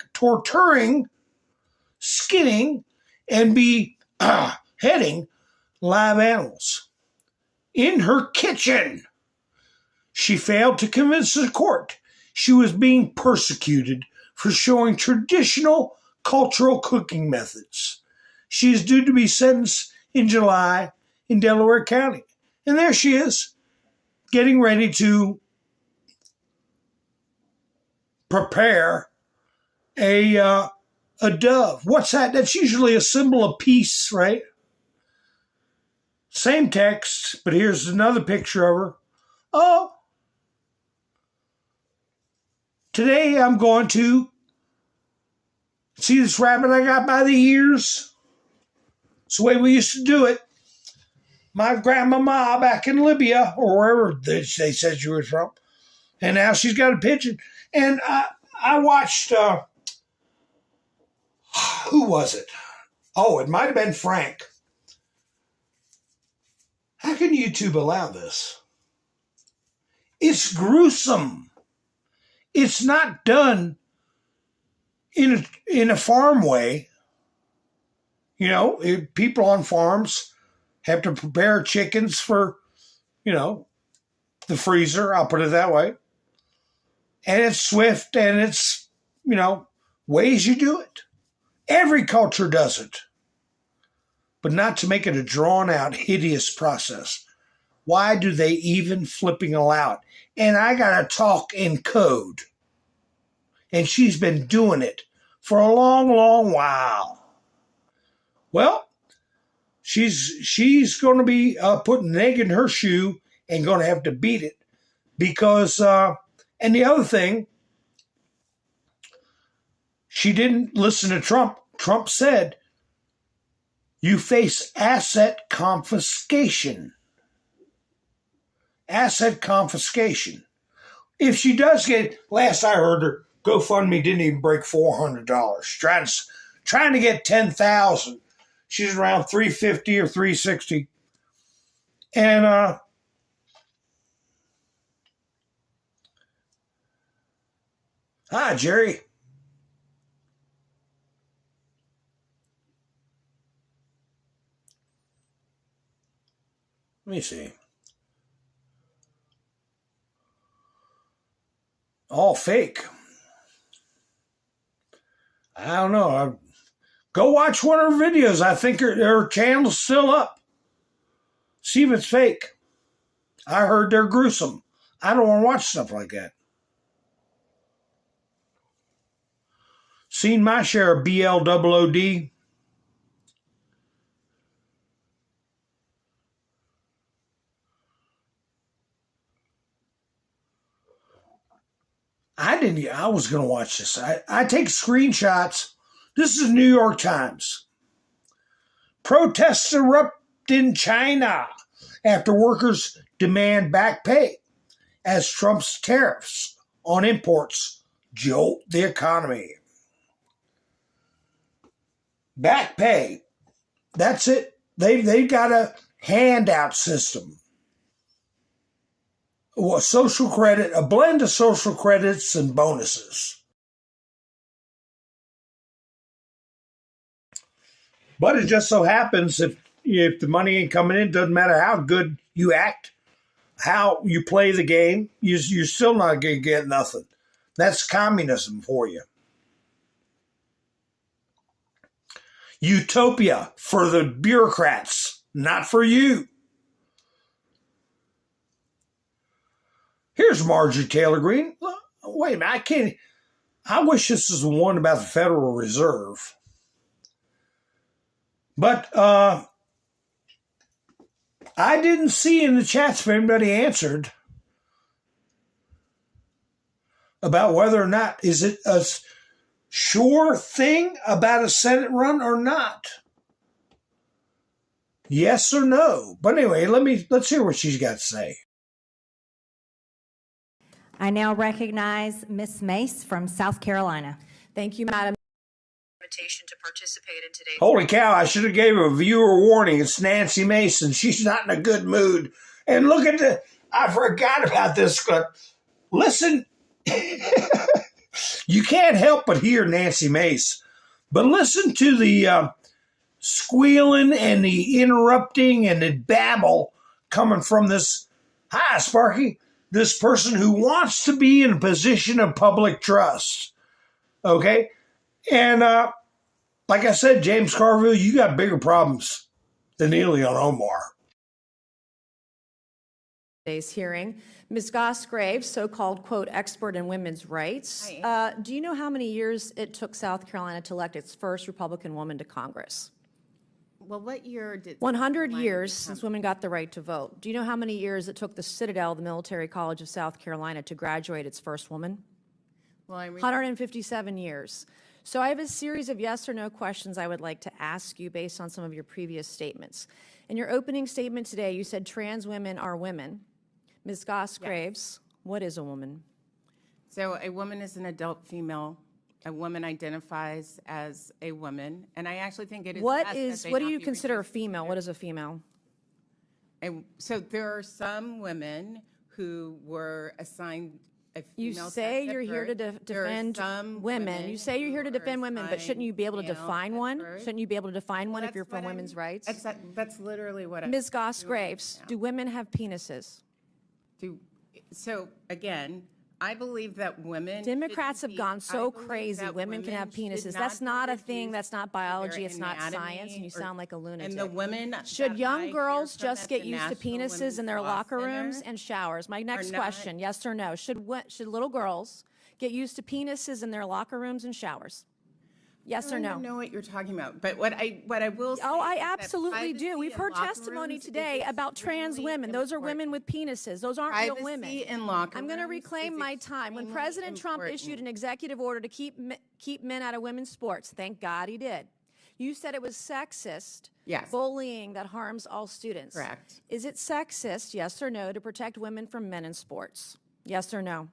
skinning, and beheading live animals in her kitchen. She failed to convince the court she was being persecuted for showing traditional cultural cooking methods. She is due to be sentenced in July in Delaware County. And there she is, getting ready to prepare a dove. What's that? That's usually a symbol of peace, right? Same text, but here's another picture of her. Oh, today I'm going to see this rabbit I got by the ears. It's the way we used to do it. My grandmama back in Libya, or wherever they said she was from. And now she's got a pigeon. And I watched, who was it? Oh, it might have been Frank. How can YouTube allow this? It's gruesome. It's not done in a farm way. You know, people on farms have to prepare chickens for, you know, the freezer. I'll put it that way. And it's swift and it's, you know, ways you do it. Every culture does it. But not to make it a drawn-out, hideous process. Why do they even flipping allow it? And I got to talk in code. And she's been doing it for a long, long while. Well, she's going to be putting an egg in her shoe and going to have to beat it. Because, and the other thing, She didn't listen to Trump. Trump said, you face asset confiscation. Asset confiscation. If she does get, last I heard, her GoFundMe didn't even break $400. Trying to get $10,000. She's around $350 or $360. And hi, Jerry. Let me see. All fake. I don't know. Go watch one of her videos. I think her channel's still up. See if it's fake. I heard they're gruesome. I don't want to watch stuff like that. Seen my share of BLOOD. I was going to watch this. I take screenshots. This is New York Times. Protests erupt in China after workers demand back pay as Trump's tariffs on imports jolt the economy. Back pay. That's it. They've got a handout system. Social credit, a blend of social credits and bonuses. But it just so happens if the money ain't coming in, doesn't matter how good you act, how you play the game, you're still not going to get nothing. That's communism for you. Utopia for the bureaucrats, not for you. Here's Marjorie Taylor Greene. Wait a minute, I wish this was the one about the Federal Reserve. But I didn't see in the chats if anybody answered about whether or not, is it a sure thing about a Senate run or not? Yes or no? But anyway, let's hear what she's got to say. I now recognize Ms. Mace from South Carolina. Thank you, Madam. Invitation to participate in today's. Holy cow, I should have gave her a viewer warning. It's Nancy Mason. She's not in a good mood. And look at I forgot about this, but listen. You can't help but hear Nancy Mace. But listen to the squealing and the interrupting and the babble coming from this. Hi, Sparky. This person who wants to be in a position of public trust. Okay? And like I said, James Carville, you got bigger problems than Ilhan Omar. Today's hearing. Ms. Goss-Graves, so-called, quote, expert in women's rights. Do you know how many years it took South Carolina to elect its first Republican woman to Congress? Well, what year did 100 years since women got the right to vote. Do you know how many years it took the Citadel, the Military College of South Carolina, to graduate its first woman? Well, 157 years. So I have a series of yes or no questions I would like to ask you based on some of your previous statements. In your opening statement today, you said trans women are women. Ms. Goss-Graves, what is a woman? So a woman is an adult female. A woman identifies as a woman, and I actually think it is. What do you consider a female? What is a female? So there are some women who were assigned a female. You say you're here to defend women. You say you're here to defend women, but shouldn't you be able to define one? Shouldn't you be able to define one if you're for women's rights? That's literally what I'm. Ms. Goss-Graves, do women have penises? So again, I believe that women. Democrats have gone so crazy. Women can have penises. That's not a thing. That's not biology. It's not science. And you sound like a lunatic. And the women. Should young girls just get used to penises in their locker rooms and showers? My next question, yes or no? Should little girls get used to penises in their locker rooms and showers? Yes or no? I don't know what you're talking about, but what I will say. Oh, I absolutely do. We've heard testimony today about trans women. Those are women with penises. Those aren't real women. In locker I'm going to reclaim my time. When President Trump issued an executive order to keep keep men out of women's sports. Thank God he did. You said it was sexist, Yes. bullying that harms all students. Correct. Is it sexist, yes or no, to protect women from men in sports? Yes or no?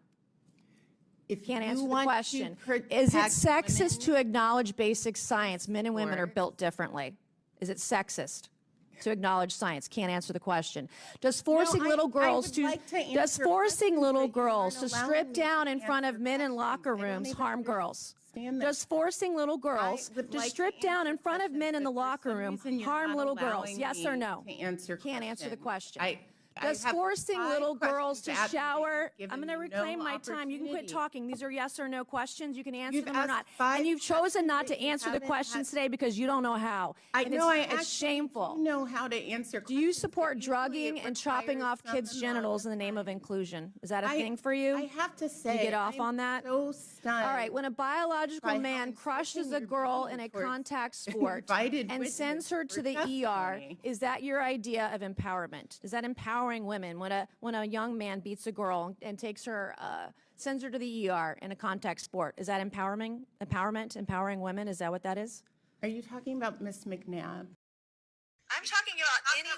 If Can't you answer the want to question. protect Is it sexist women- to acknowledge basic science? Men and women are built differently. Is it sexist to acknowledge science? Can't answer the question. Does forcing little girls does forcing little girls to strip down in front of men in locker rooms harm girls? Does forcing little girls to strip down in front of men in the locker room harm little girls? Yes or no? Can't answer the question. Does forcing little girls to shower? I'm going to reclaim my time. You can quit talking. These are yes or no questions. You can answer them or not. And you've chosen not to answer the questions today because you don't know how. It's shameful. You know how to answer. Do you support drugging and chopping off kids' genitals in the name of inclusion? Is that a thing for you? I have to say, you get off on that? So stunned. All right, when a biological man crushes a girl in a contact sport and sends her to the ER, is that your idea of empowerment? Is that empowering women when a young man beats a girl and takes her, sends her to the ER in a contact sport? Is that empowering women? Is that what that is? Are you talking about Miss McNabb? I'm talking about any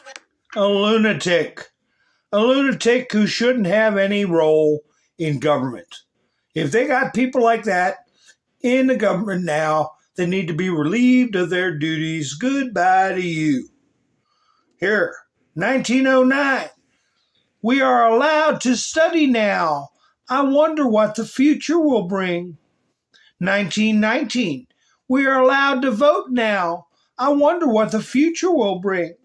A lunatic who shouldn't have any role in government. If they got people like that in the government now, they need to be relieved of their duties. Goodbye to you. Here, 1909. We are allowed to study now. I wonder what the future will bring. 1919. We are allowed to vote now. I wonder what the future will bring.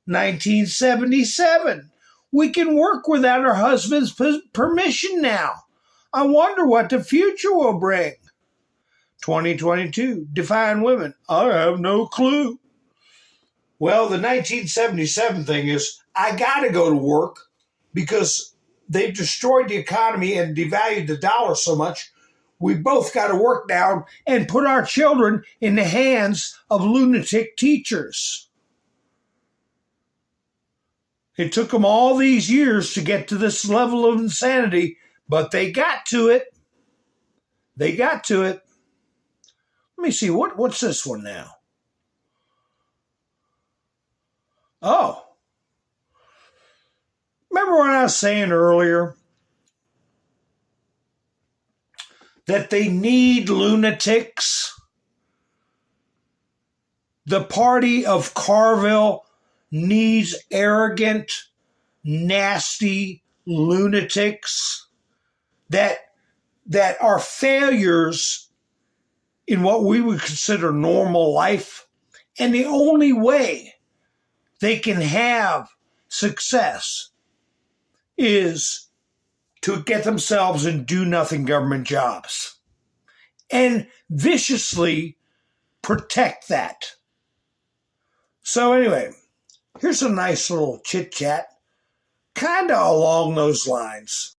1977. We can work without our husband's permission now. I wonder what the future will bring. 2022. Define women. I have no clue. Well, the 1977 thing is, I got to go to work because they've destroyed the economy and devalued the dollar so much. We both got to work now and put our children in the hands of lunatic teachers. It took them all these years to get to this level of insanity, but they got to it. They got to it. Let me see, what's this one now? Oh. Remember when I was saying earlier that they need lunatics? The party of Carville needs arrogant, nasty lunatics that are failures in what we would consider normal life. And the only way they can have success is to get themselves in do-nothing government jobs and viciously protect that. So anyway, here's a nice little chit-chat, kind of along those lines.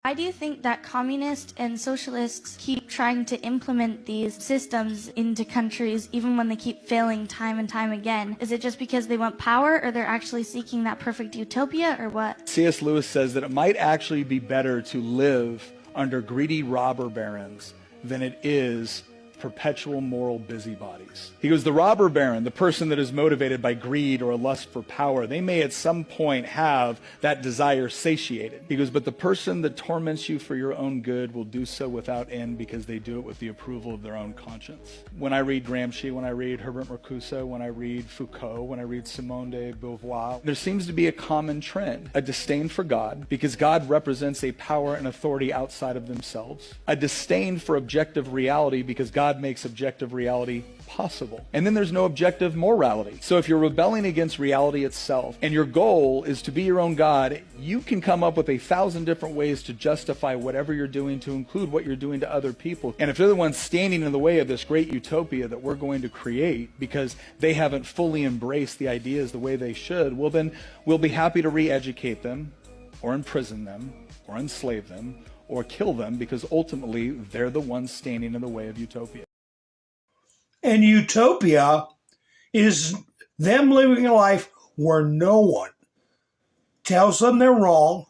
Why do you think that communists and socialists keep trying to implement these systems into countries even when they keep failing time and time again? Is it just because they want power, or they're actually seeking that perfect utopia, or what? C.S. Lewis says that it might actually be better to live under greedy robber barons than it is perpetual moral busybodies. He goes, the robber baron, the person that is motivated by greed or a lust for power, they may at some point have that desire satiated. He goes, but the person that torments you for your own good will do so without end because they do it with the approval of their own conscience. When I read Gramsci, when I read Herbert Marcuse, when I read Foucault, when I read Simone de Beauvoir, there seems to be a common trend, a disdain for God because God represents a power and authority outside of themselves, a disdain for objective reality because God makes objective reality possible. And then there's no objective morality. So if you're rebelling against reality itself and your goal is to be your own God, you can come up with 1,000 different ways to justify whatever you're doing, to include what you're doing to other people. And if they're the ones standing in the way of this great utopia that we're going to create because they haven't fully embraced the ideas the way they should, well then we'll be happy to re-educate them or imprison them or enslave them or kill them because ultimately they're the ones standing in the way of utopia. And utopia is them living a life where no one tells them they're wrong,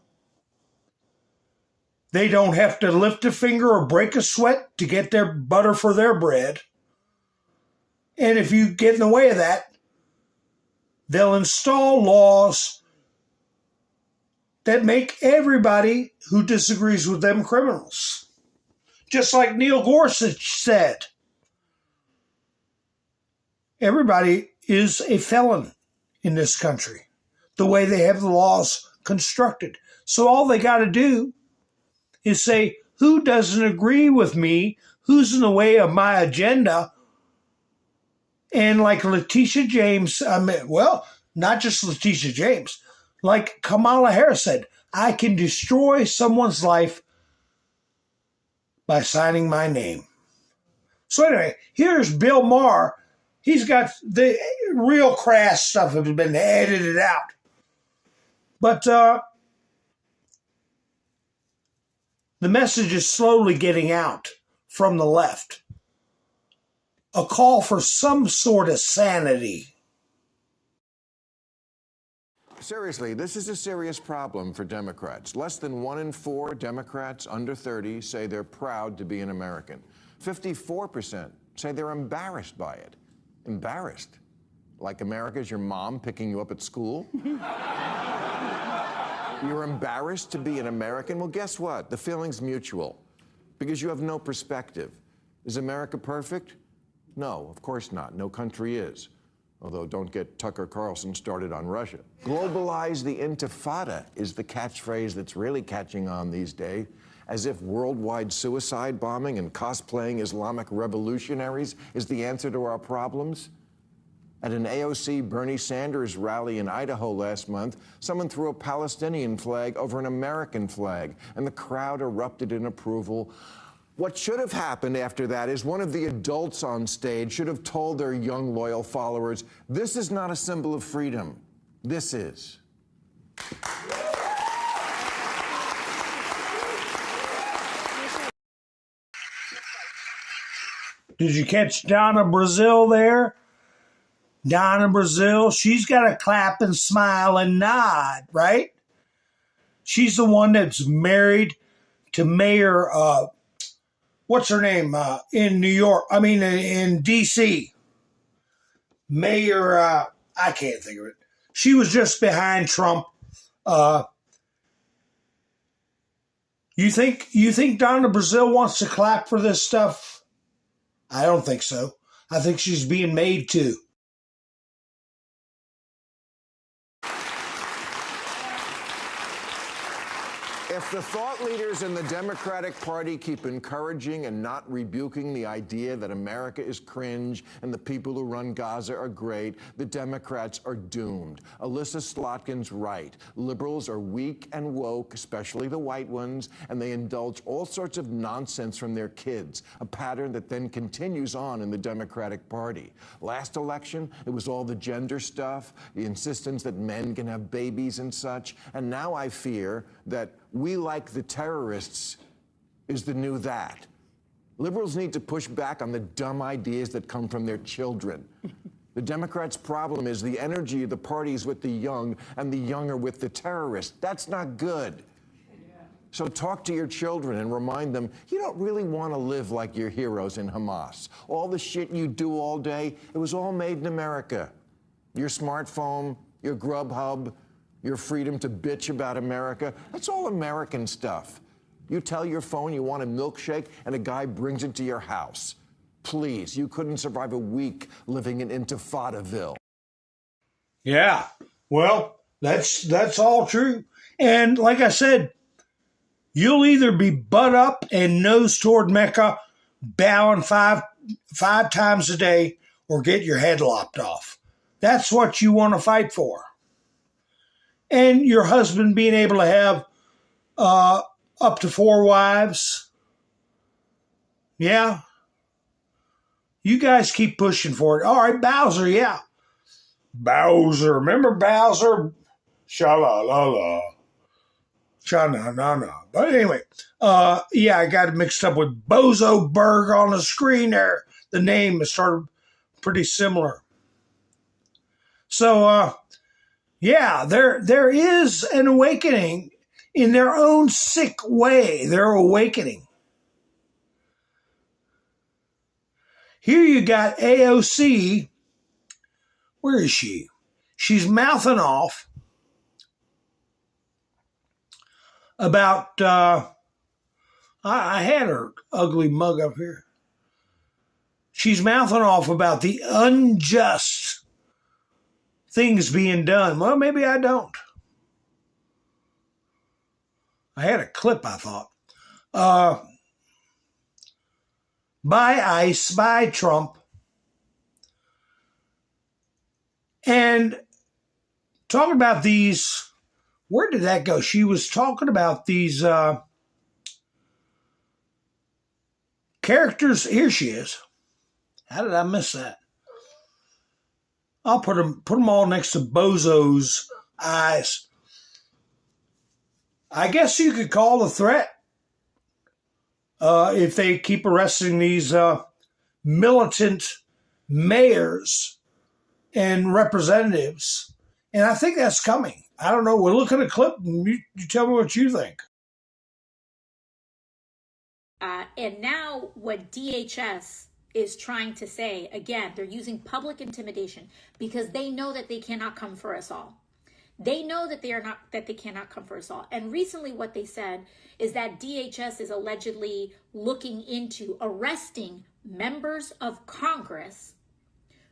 They don't have to lift a finger or break a sweat to get their butter for their bread. And if you get in the way of that, they'll install laws that make everybody who disagrees with them criminals. Just like Neil Gorsuch said, everybody is a felon in this country, the way they have the laws constructed. So all they got to do is say, who doesn't agree with me? Who's in the way of my agenda? And like Letitia James, not just Letitia James, like Kamala Harris said, I can destroy someone's life by signing my name. So anyway, here's Bill Maher. He's got the real crass stuff has been edited out. But the message is slowly getting out from the left. A call for some sort of sanity. Seriously, this is a serious problem for Democrats. Less than 1 in 4 Democrats under 30 say they're proud to be an American. 54% say they're embarrassed by it. Embarrassed? Like America's your mom picking you up at school? You're embarrassed to be an American? Well, guess what? The feeling's mutual, because you have no perspective. Is America perfect? No, of course not. No country is. Although don't get Tucker Carlson started on Russia. Globalize the intifada is the catchphrase that's really catching on these days, as if worldwide suicide bombing and cosplaying Islamic revolutionaries is the answer to our problems. At an AOC Bernie Sanders rally in Idaho last month, someone threw a Palestinian flag over an American flag, and the crowd erupted in approval. What should have happened after that is one of the adults on stage should have told their young, loyal followers, this is not a symbol of freedom. This is. Did you catch Donna Brazil there? Donna Brazil, she's got to clap and smile and nod, right? She's the one that's married to Mayor, what's her name, in New York, in D.C. Mayor, I can't think of it. She was just behind Trump. You think Donna Brazil wants to clap for this stuff? I don't think so. I think she's being made to. If the thought leaders in the Democratic Party keep encouraging and not rebuking the idea that America is cringe and the people who run Gaza are great, the Democrats are doomed. Alyssa Slotkin's right. Liberals are weak and woke, especially the white ones, and they indulge all sorts of nonsense from their kids, a pattern that then continues on in the Democratic Party. Last election, it was all the gender stuff, the insistence that men can have babies and such, and now I fear that we like the terrorists is the new that. Liberals need to push back on the dumb ideas that come from their children. The Democrats' problem is the energy of the party is with the young and the young are with the terrorists. That's not good. So talk to your children and remind them, you don't really want to live like your heroes in Hamas. All the shit you do all day, it was all made in America. Your smartphone, your Grubhub, your freedom to bitch about America, that's all American stuff. You tell your phone you want a milkshake and a guy brings it to your house. Please, you couldn't survive a week living in Intifadaville. Yeah, well, that's all true. And like I said, you'll either be butt up and nose toward Mecca, bowing five times a day, or get your head lopped off. That's what you want to fight for. And your husband being able to have up to 4 wives. Yeah. You guys keep pushing for it. All right, Bowser, yeah. Bowser. Remember Bowser? Sha-la-la-la. Sha-na-na-na. But anyway, yeah, I got it mixed up with Bozo Berg on the screen there. The name is sort of pretty similar. So, yeah, there is an awakening in their own sick way, they're awakening. Here you got AOC. Where is she? She's mouthing off about, I had her ugly mug up here. She's mouthing off about the unjust things being done. Well, maybe I don't. I had a clip, I thought. By ICE, by Trump. And talking about these, where did that go? She was talking about these characters. Here she is. How did I miss that? I'll put them all next to Bozo's eyes. I guess you could call the threat if they keep arresting these militant mayors and representatives. And I think that's coming. I don't know. We'll look at a clip and you tell me what you think. And now what DHS is trying to say, again, they're using public intimidation because they know that they cannot come for us all. They know that they cannot come for us all. And recently what they said is that DHS is allegedly looking into arresting members of Congress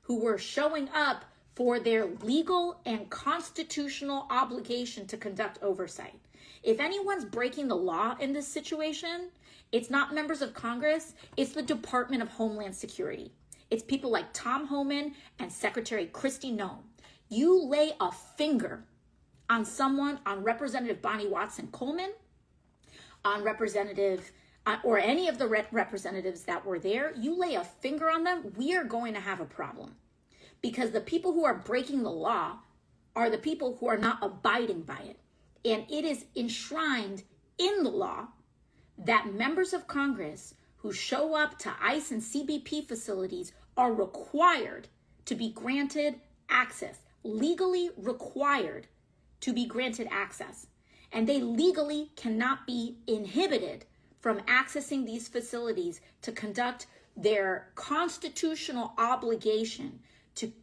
who were showing up for their legal and constitutional obligation to conduct oversight. If anyone's breaking the law in this situation, it's not members of Congress, it's the Department of Homeland Security. It's people like Tom Homan and Secretary Kristi Noem. You lay a finger on someone, on Representative Bonnie Watson Coleman, on Representative, or any of the representatives that were there, you lay a finger on them, we are going to have a problem. Because the people who are breaking the law are the people who are not abiding by it. And it is enshrined in the law that members of Congress who show up to ICE and CBP facilities are required to be granted access, legally required to be granted access. And they legally cannot be inhibited from accessing these facilities to conduct their constitutional obligation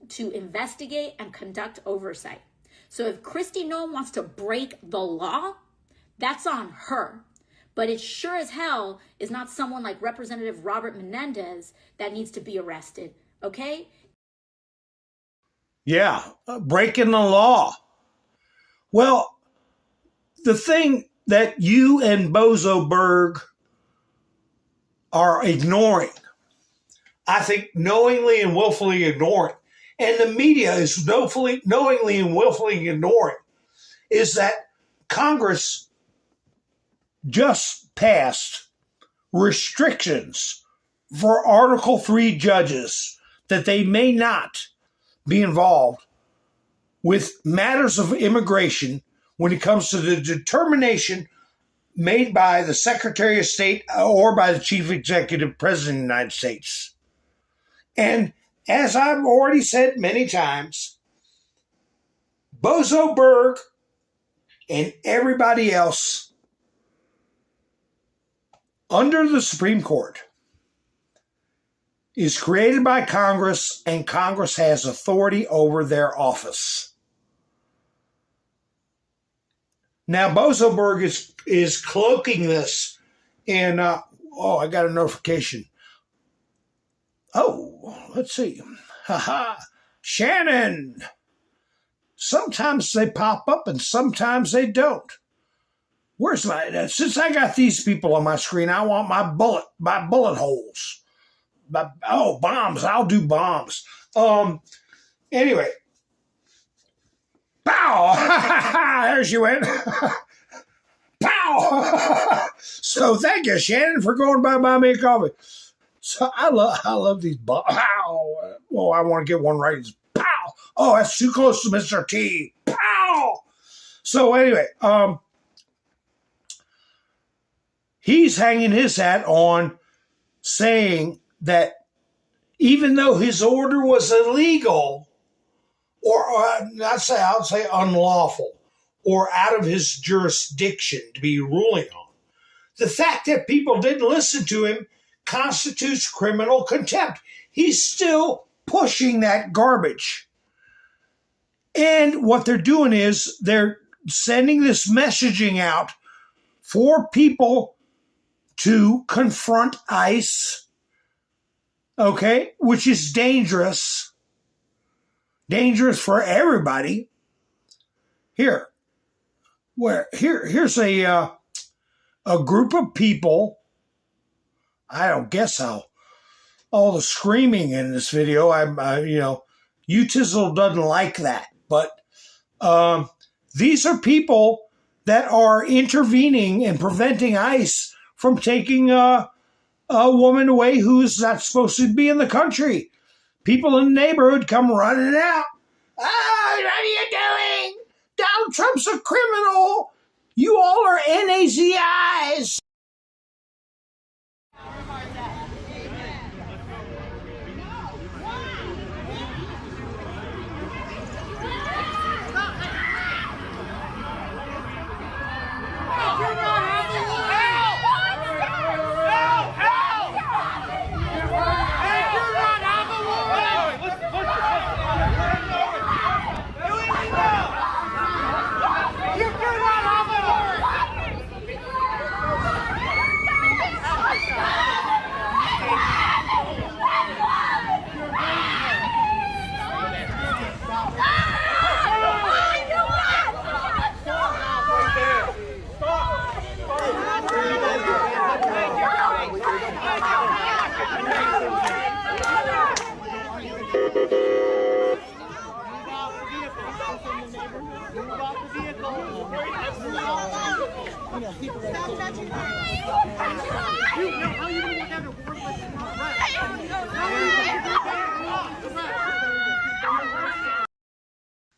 to investigate and conduct oversight. So if Kristi Noem wants to break the law, that's on her. But it sure as hell is not someone like Representative Robert Menendez that needs to be arrested, okay? Yeah, breaking the law. Well, the thing that you and Bozo Berg are ignoring, I think knowingly and willfully ignoring, and the media is knowingly and willfully ignoring, is that Congress just passed restrictions for Article 3 judges that they may not be involved with matters of immigration when it comes to the determination made by the Secretary of State or by the Chief Executive President of the United States. And as I've already said many times, Bozo Berg and everybody else under the Supreme Court is created by Congress, and Congress has authority over their office. Now, Bozo Berg is cloaking this in, I got a notification. Oh, let's see. Shannon. Sometimes they pop up and sometimes they don't. Where's my, since I got these people on my screen, I want my bullet holes. Bombs. I'll do bombs. Anyway. Pow! There she went. Pow! So thank you, Shannon, for going by buy me a coffee. So I love these bombs. Pow! Oh, I want to get one right. Pow! Oh, that's too close to Mr. T. Pow! So anyway, he's hanging his hat on saying that even though his order was illegal, or I'll say unlawful, or out of his jurisdiction to be ruling on. The fact that people didn't listen to him constitutes criminal contempt. He's still pushing that garbage. And what they're doing is they're sending this messaging out for people to confront ICE, okay, which is dangerous. Dangerous for everybody. Here's a group of people. I don't guess how all the screaming in this video. Judicial doesn't like that, but these are people that are intervening and preventing ICE from taking a woman away who's not supposed to be in the country. People in the neighborhood come running out. Oh, what are you doing? Donald Trump's a criminal. You all are NAZIs.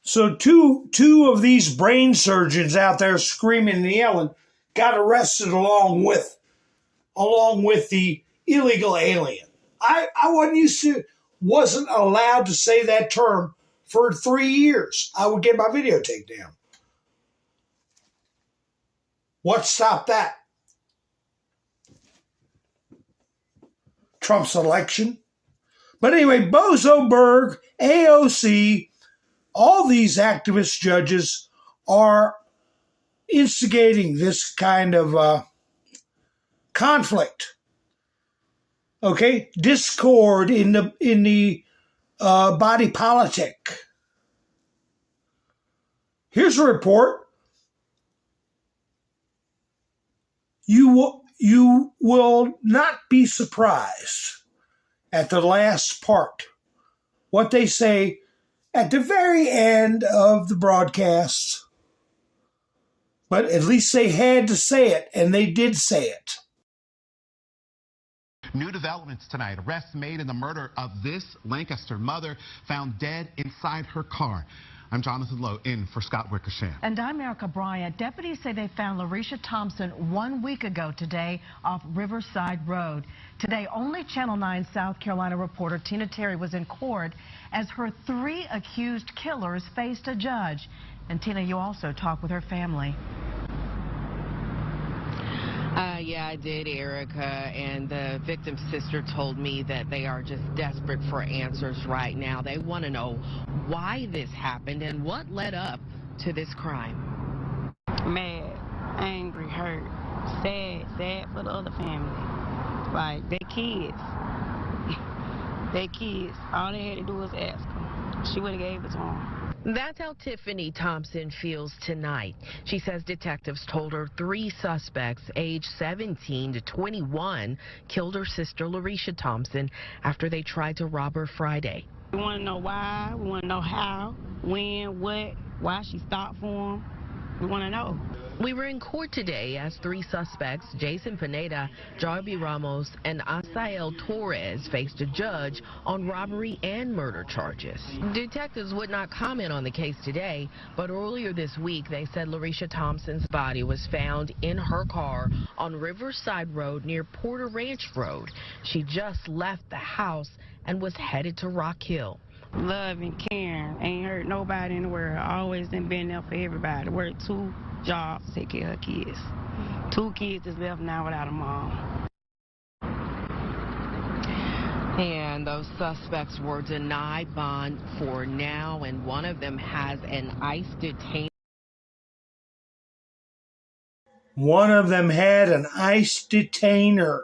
So two of these brain surgeons out there screaming and yelling got arrested along with the illegal alien. I wasn't allowed to say that term for 3 years. I would get my videotape down. What stopped that? Trump's election. But anyway, Bozo Berg, AOC, all these activist judges are instigating this kind of conflict. Okay, discord in the body politic. Here's a report. You will not be surprised at the last part. What they say at the very end of the broadcast. But at least they had to say it, and they did say it. New developments tonight. Arrests made in the murder of this Lancaster mother found dead inside her car. I'm Jonathan Lowe in for Scott Wickersham. And I'm Erica Bryant. Deputies say they found Larisha Thompson 1 week ago today off Riverside Road. Today, only Channel 9 South Carolina reporter Tina Terry was in court as her 3 accused killers faced a judge. And Tina, you also talked with her family. Yeah, I did, Erica, and the victim's sister told me that they are just desperate for answers right now. They want to know why this happened and what led up to this crime. Mad, angry, hurt, sad for the other family. Like, they kids. All they had to do was ask them. She would have gave it to them. That's how Tiffany Thompson feels tonight. She says detectives told her 3 suspects, aged 17 to 21, killed her sister Larisha Thompson after they tried to rob her Friday. We want to know why, we want to know how, when, what, why she stopped for them. We want to know. We were in court today as 3 suspects, Jason Pineda, Jarby Ramos, and Asael Torres, faced a judge on robbery and murder charges. Detectives would not comment on the case today, but earlier this week they said Larisha Thompson's body was found in her car on Riverside Road near Porter Ranch Road. She just left the house and was headed to Rock Hill. love and caring. Ain't hurt nobody in the world. Always been there for everybody. Worked 2 jobs to take care of her kids. 2 kids is left now without a mom. And those suspects were denied bond for now, and one of them has an ICE detainee. One of them had an ICE detainer.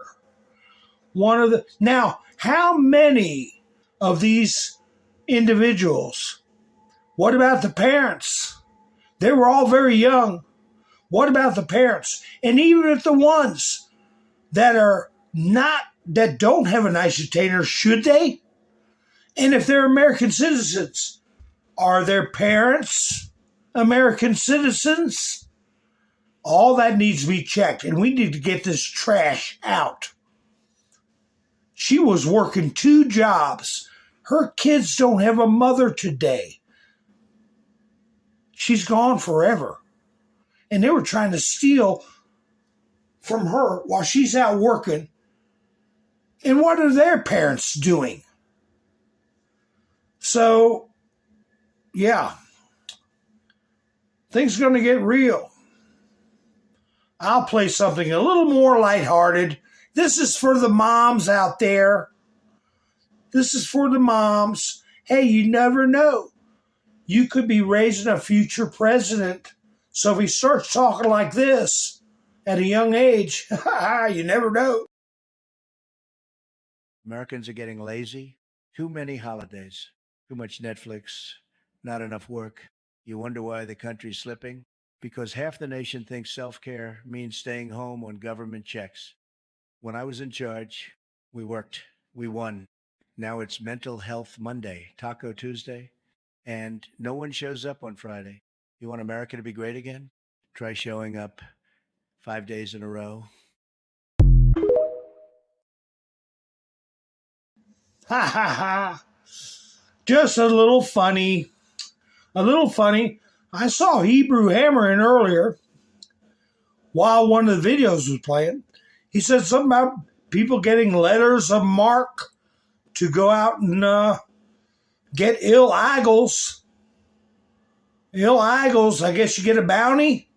Now, how many of these individuals? What about the parents? They were all very young. What about the parents? And even if the ones that don't have an ICE detainer, should they? And if they're American citizens, are their parents American citizens? All that needs to be checked, and we need to get this trash out. She was working 2 jobs. Her kids don't have a mother today. She's gone forever. And they were trying to steal from her while she's out working. And what are their parents doing? So, yeah, things are going to get real. I'll play something a little more lighthearted. This is for the moms out there. This is for the moms. Hey, you never know. You could be raising a future president. So if he starts talking like this at a young age, you never know. Americans are getting lazy. Too many holidays. Too much Netflix. Not enough work. You wonder why the country's slipping? Because half the nation thinks self-care means staying home on government checks. When I was in charge, we worked. We won. Now it's Mental Health Monday, Taco Tuesday, and no one shows up on Friday. You want America to be great again? Try showing up 5 days in a row. Ha ha ha. Just a little funny. A little funny. I saw Hebrew hammering earlier while one of the videos was playing. He said something about people getting letters of marque to go out and get illegals. Illegals, I guess you get a bounty.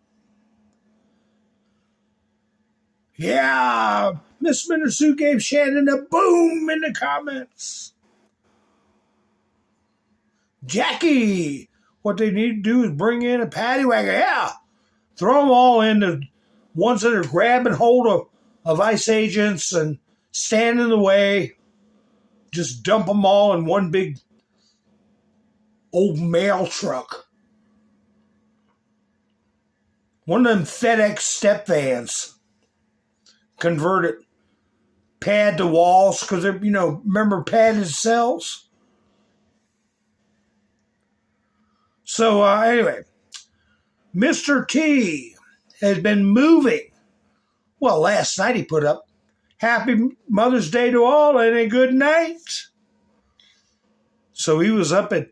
Yeah, Miss Minnesue gave Shannon a boom in the comments. Jackie, what they need to do is bring in a paddy wagon. Yeah, throw them all in, the ones that are grabbing hold of ICE agents and stand in the way. Just dump them all in one big old mail truck. One of them FedEx step vans. Converted. Pad the walls, because they're, remember padded cells? So anyway, Mr. T has been moving. Well, last night he put up, Happy Mother's Day to all and a good night. So he was up at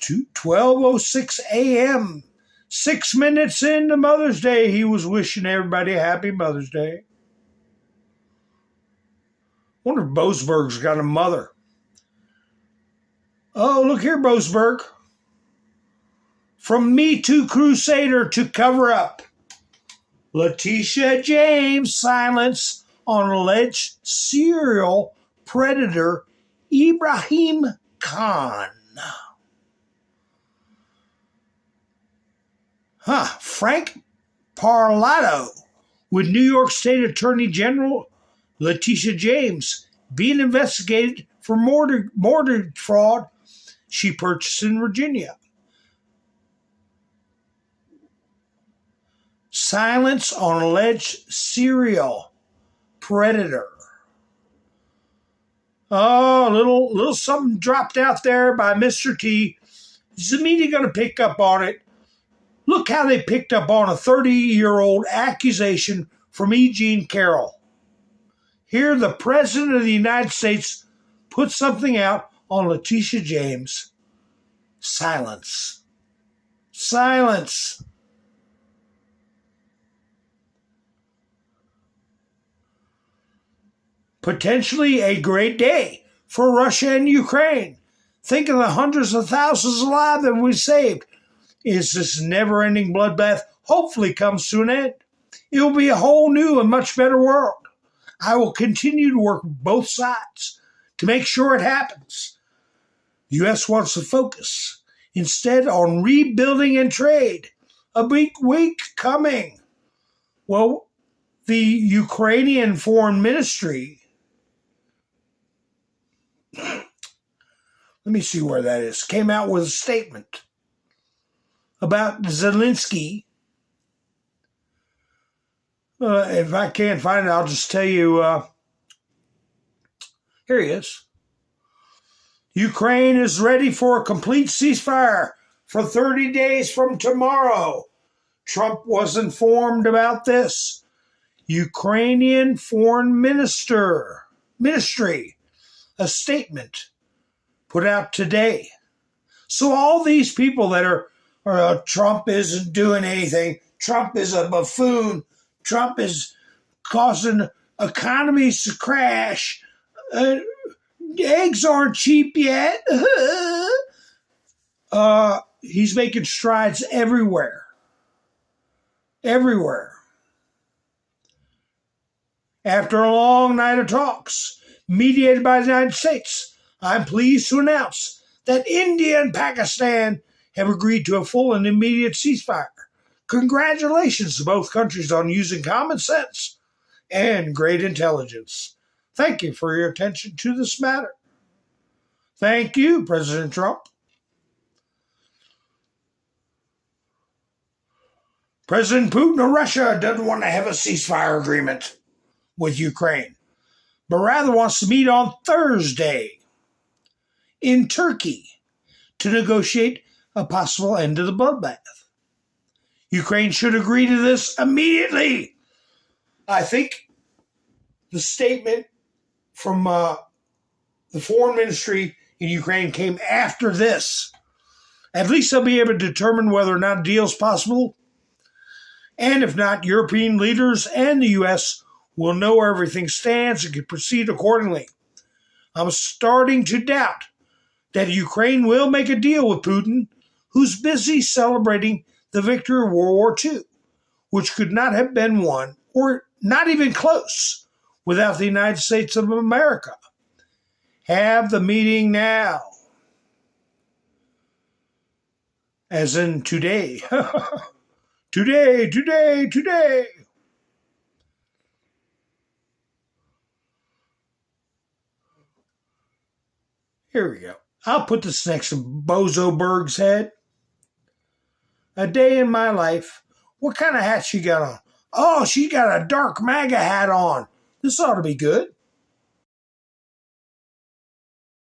12:06 a.m. 6 minutes into Mother's Day, he was wishing everybody a happy Mother's Day. Wonder if Boasberg's got a mother. Oh, look here, Boasberg. From Me Too Crusader to cover up. Letitia James silence on alleged serial predator Ibrahim Khan. Frank Parlato with New York State Attorney General Letitia James being investigated for mortgage fraud she purchased in Virginia. Silence on alleged serial predator. Oh, a little something dropped out there by Mr. T. Is the media going to pick up on it? Look how they picked up on a 30-year-old accusation from E. Jean Carroll. Here, the President of the United States put something out on Letitia James. Silence. Silence. Potentially a great day for Russia and Ukraine. Think of the hundreds of thousands of lives that we saved. Is this never-ending bloodbath hopefully comes to an end. It will be a whole new and much better world. I will continue to work both sides to make sure it happens. The U.S. wants to focus instead on rebuilding and trade. A big week coming. Well, the Ukrainian Foreign Ministry, let me see where that is, came out with a statement about Zelensky. If I can't find it, I'll just tell you. Here he is. Ukraine is ready for a complete ceasefire for 30 days from tomorrow. Trump was informed about this. Ukrainian Foreign Ministry, a statement put out today. So all these people that are Trump isn't doing anything, Trump is a buffoon, Trump is causing economies to crash, eggs aren't cheap yet. He's making strides everywhere. Everywhere. After a long night of talks, mediated by the United States, I'm pleased to announce that India and Pakistan have agreed to a full and immediate ceasefire. Congratulations to both countries on using common sense and great intelligence. Thank you for your attention to this matter. Thank you, President Trump. President Putin of Russia doesn't want to have a ceasefire agreement with Ukraine, but rather wants to meet on Thursday in Turkey to negotiate a possible end to the bloodbath. Ukraine should agree to this immediately. I think the statement from the foreign ministry in Ukraine came after this. At least they'll be able to determine whether or not a deal is possible. And if not, European leaders and the U.S. will know where everything stands and can proceed accordingly. I'm starting to doubt that Ukraine will make a deal with Putin, who's busy celebrating the victory of World War II, which could not have been won, or not even close, without the United States of America. Have the meeting now. As in today. Today. Here we go. I'll put this next to Bozo Berg's head. A day in my life. What kind of hat she got on? Oh, she got a dark MAGA hat on. This ought to be good.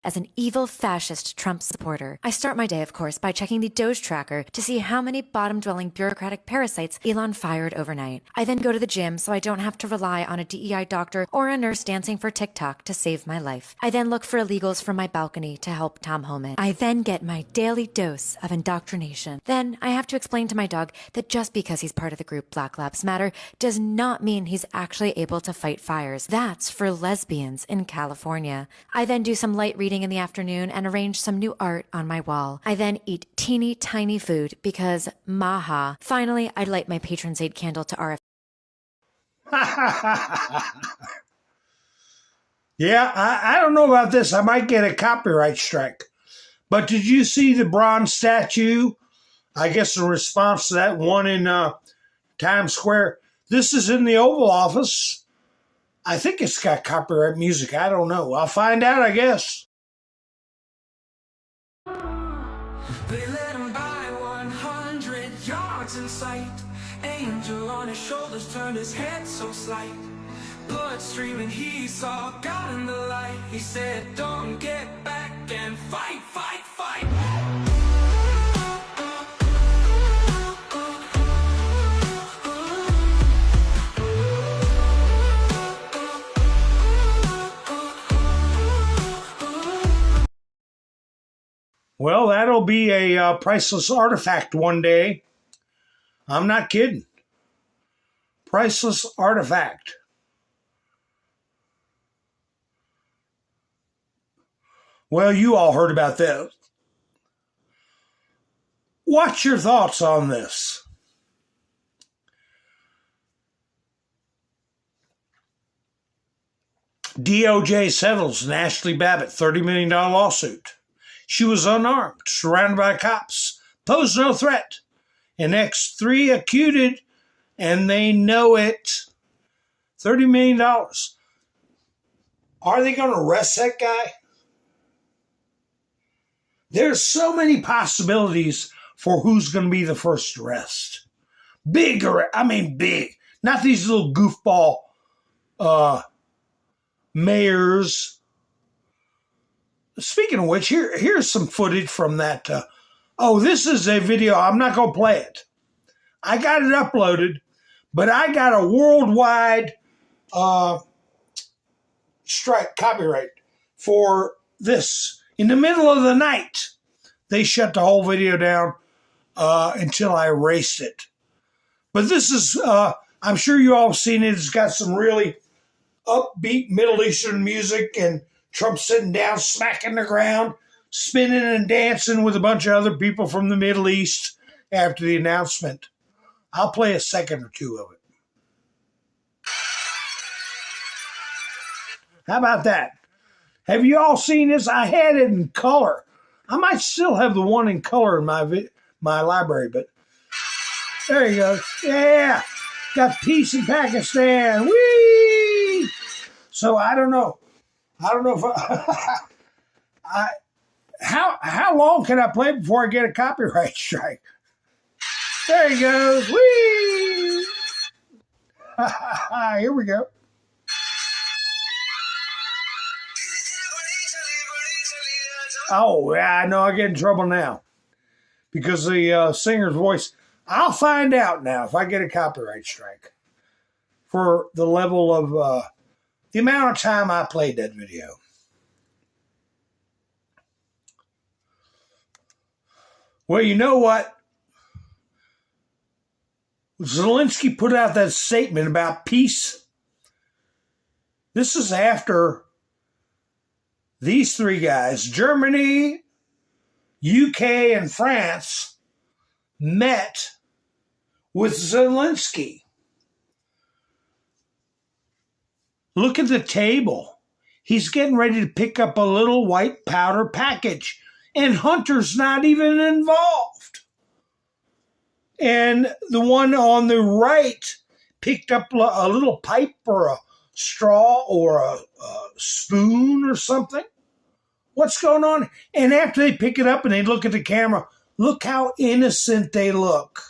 As an evil fascist Trump supporter, I start my day, of course, by checking the Doge tracker to see how many bottom-dwelling bureaucratic parasites Elon fired overnight. I then go to the gym so I don't have to rely on a DEI doctor or a nurse dancing for TikTok to save my life. I then look for illegals from my balcony to help Tom Homan. I then get my daily dose of indoctrination. Then I have to explain to my dog that just because he's part of the group Black Lives Matter does not mean he's actually able to fight fires. That's for lesbians in California. I then do some light reading in the afternoon and arrange some new art on my wall. I then eat teeny tiny food because maha. Finally, I light my Patron's Aid candle to RF. Yeah, I don't know about this. I might get a copyright strike. But did you see the bronze statue? I guess in response to that one in Times Square. This is in the Oval Office. I think it's got copyright music. I don't know. I'll find out, I guess. They let him by 100 yards in sight. Angel on his shoulders turned his head so slight. Blood streaming, he saw God in the light. He said, don't get back and fight, fight, fight. Well, that'll be a priceless artifact one day. I'm not kidding. Priceless artifact. Well, you all heard about this. What's your thoughts on this? DOJ settles Ashley Babbitt $30 million lawsuit. She was unarmed, surrounded by cops, posed no threat. An X3 accused, and they know it. $30 million. Are they going to arrest that guy? There's so many possibilities for who's going to be the first arrest. Big. Not these little goofball mayors. Speaking of which, here's some footage from that. This is a video. I'm not going to play it. I got it uploaded, but I got a worldwide strike copyright for this. In the middle of the night, they shut the whole video down until I erased it. But this is, I'm sure you all have seen it. It's got some really upbeat Middle Eastern music and Trump sitting down, smacking the ground, spinning and dancing with a bunch of other people from the Middle East after the announcement. I'll play a second or two of it. How about that? Have you all seen this? I had it in color. I might still have the one in color in my library, but there you go. Yeah, got peace in Pakistan. Whee! So I don't know. I don't know if how long can I play before I get a copyright strike? There he goes. Whee! Here we go. Oh, yeah, I know I get in trouble now because the singer's voice. I'll find out now if I get a copyright strike for the level of the amount of time I played that video. Well, you know what? Zelensky put out that statement about peace. This is after these three guys, Germany, UK, and France, met with Zelensky. Look at the table. He's getting ready to pick up a little white powder package, and Hunter's not even involved. And the one on the right picked up a little pipe or a straw or a spoon or something. What's going on? And after they pick it up and they look at the camera, look how innocent they look.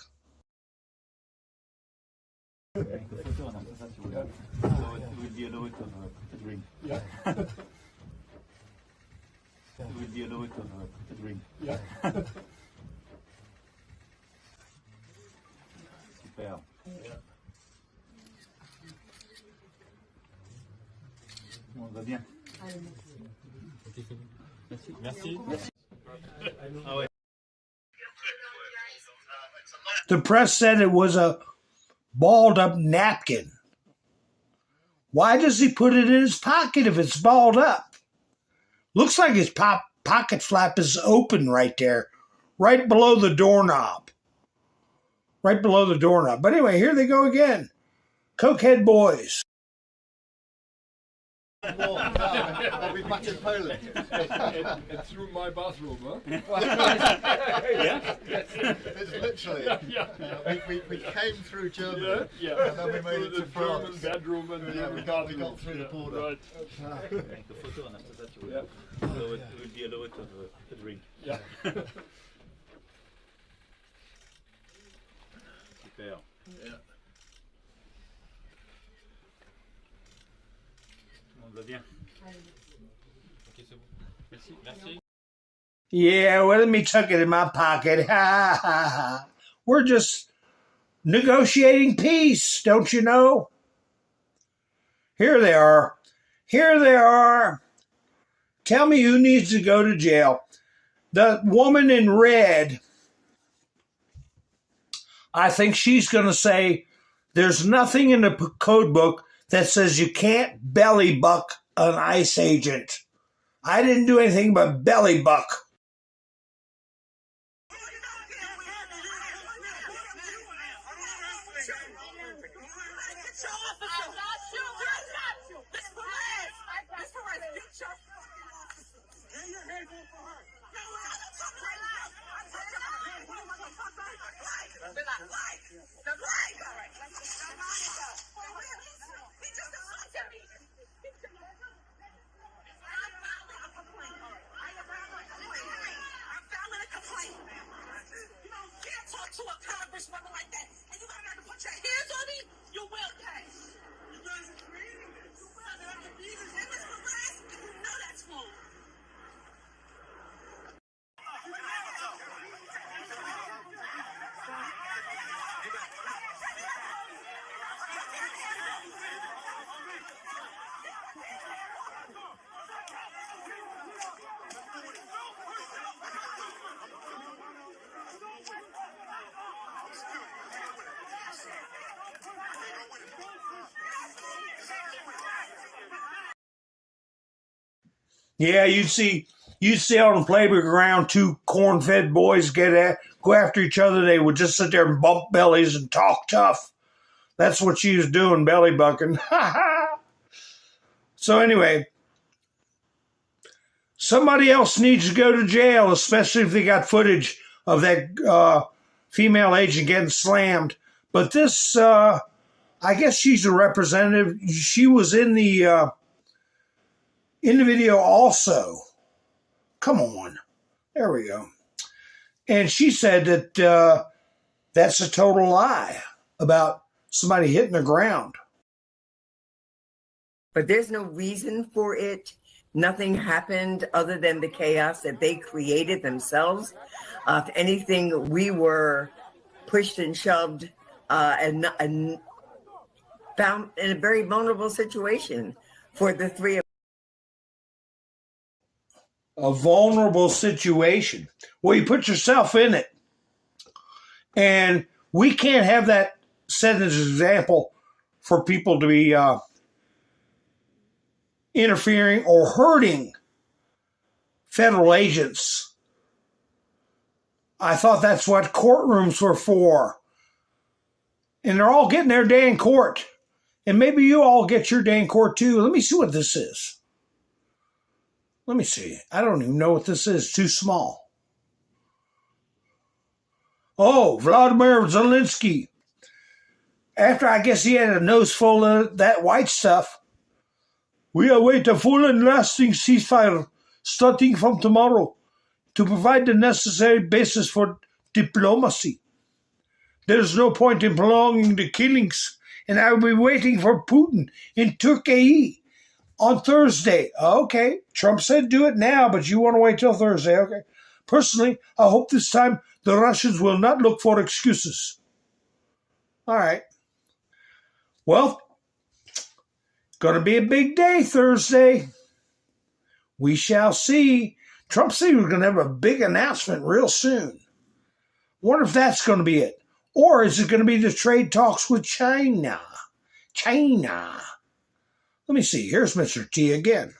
The press said it was a balled up napkin. Why does he put it in his pocket if it's balled up? Looks like his pocket flap is open right there, right below the doorknob. Right below the doorknob. But anyway, here they go again. Cokehead boys. I'll be back in Poland. And through my bathroom, huh? Yeah. It's literally. We came through Germany, and then we made it to France. German bedroom and we got through the border. Right. The photo, and after that you will be allowed to have a drink. Yeah. Super. Yeah. Yeah, well, let me tuck it in my pocket. Ha, ha, ha. We're just negotiating peace, don't you know? Here they are. Here they are. Tell me who needs to go to jail. The woman in red, I think she's going to say there's nothing in the code book that says you can't belly buck an ICE agent. I didn't do anything but belly buck. To a congresswoman like that, and you gotta put your hands on me, you will pay. You guys are creating this. You will. And this harassment, you know that's wrong. Yeah, you'd see on the playground two corn-fed boys go after each other. They would just sit there and bump bellies and talk tough. That's what she was doing, belly bucking. So anyway, somebody else needs to go to jail, especially if they got footage of that female agent getting slammed. But this, I guess she's a representative. She was in the video also. Come on. There we go. And she said that that's a total lie about somebody hitting the ground. But there's no reason for it. Nothing happened other than the chaos that they created themselves. If anything, we were pushed and shoved and found in a very vulnerable situation for the three of us. A vulnerable situation. Well, you put yourself in it. And we can't have that set as an example for people to be interfering or hurting federal agents. I thought that's what courtrooms were for. And they're all getting their day in court. And maybe you all get your day in court too. Let me see what this is. Let me see. I don't even know what this is. Too small. Oh, Vladimir Zelensky. After I guess he had a nose full of that white stuff, we await a full and lasting ceasefire starting from tomorrow to provide the necessary basis for diplomacy. There is no point in prolonging the killings, and I will be waiting for Putin in Turkey on Thursday. Okay, Trump said do it now, but you want to wait till Thursday. Okay. Personally, I hope this time the Russians will not look for excuses. All right. Well, going to be a big day Thursday. We shall see. Trump said he was going to have a big announcement real soon. Wonder if that's going to be it. Or is it going to be the trade talks with China? China. Let me see. Here's Mr. T again.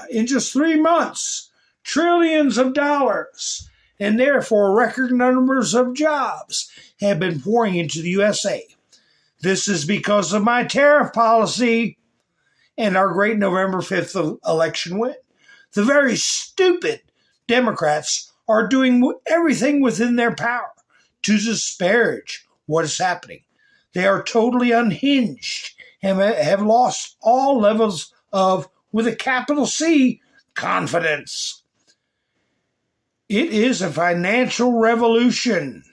In just 3 months, trillions of dollars, and therefore record numbers of jobs have been pouring into the USA. This is because of my tariff policy and our great November 5th election win. The very stupid Democrats are doing everything within their power to disparage what is happening. They are totally unhinged and have lost all levels of, with a capital C, confidence. It is a financial revolution,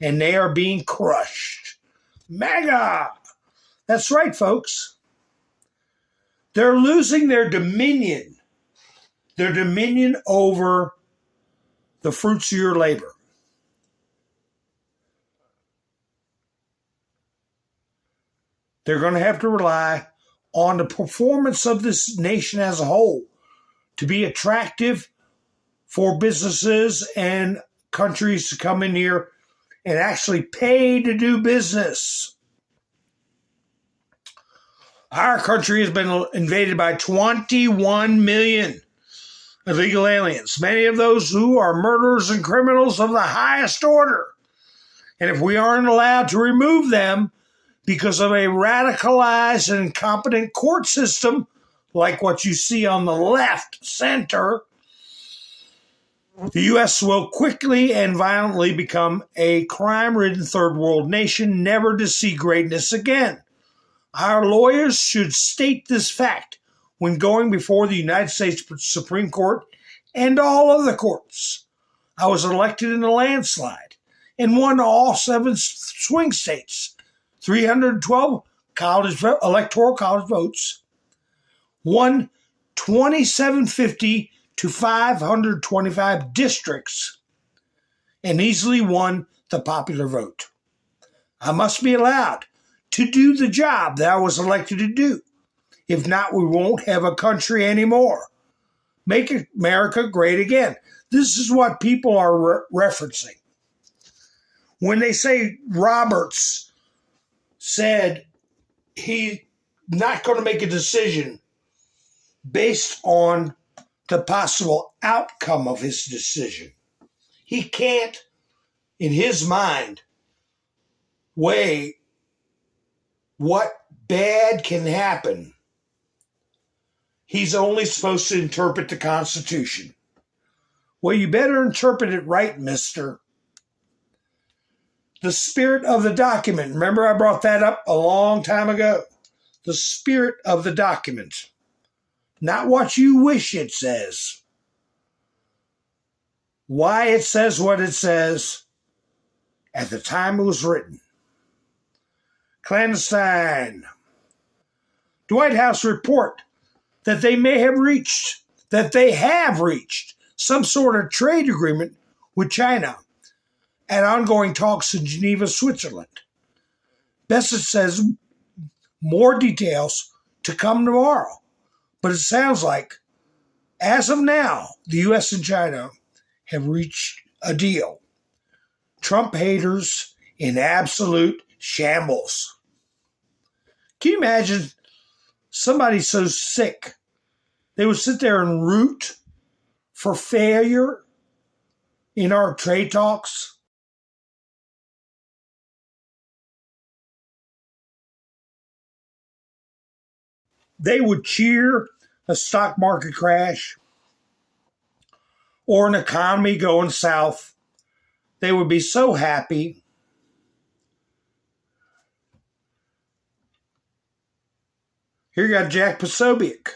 and they are being crushed. MAGA! That's right, folks. They're losing their dominion over the fruits of your labor. They're going to have to rely on the performance of this nation as a whole to be attractive for businesses and countries to come in here and actually pay to do business. Our country has been invaded by 21 million illegal aliens, many of those who are murderers and criminals of the highest order. And if we aren't allowed to remove them because of a radicalized and incompetent court system, like what you see on the left center, the U.S. will quickly and violently become a crime-ridden third world nation, never to see greatness again. Our lawyers should state this fact when going before the United States Supreme Court and all other courts. I was elected in a landslide and won all 7 swing states, 312 electoral college votes, won 2750 to 525 districts, and easily won the popular vote. I must be allowed to do the job that I was elected to do. If not, we won't have a country anymore. Make America great again. This is what people are referencing. When they say Roberts said he's not going to make a decision based on the possible outcome of his decision, he can't, in his mind, weigh what bad can happen. He's only supposed to interpret the Constitution. Well, you better interpret it right, mister. The spirit of the document. Remember, I brought that up a long time ago. The spirit of the document. Not what you wish it says. Why it says what it says at the time it was written. Clandestine. The White House report that they have reached some sort of trade agreement with China at ongoing talks in Geneva, Switzerland. Bessett says more details to come tomorrow. But it sounds like, as of now, the U.S. and China have reached a deal. Trump haters in absolute shambles. Can you imagine somebody so sick they would sit there and root for failure in our trade talks? They would cheer a stock market crash or an economy going south. They would be so happy. Here you got Jack Posobiec.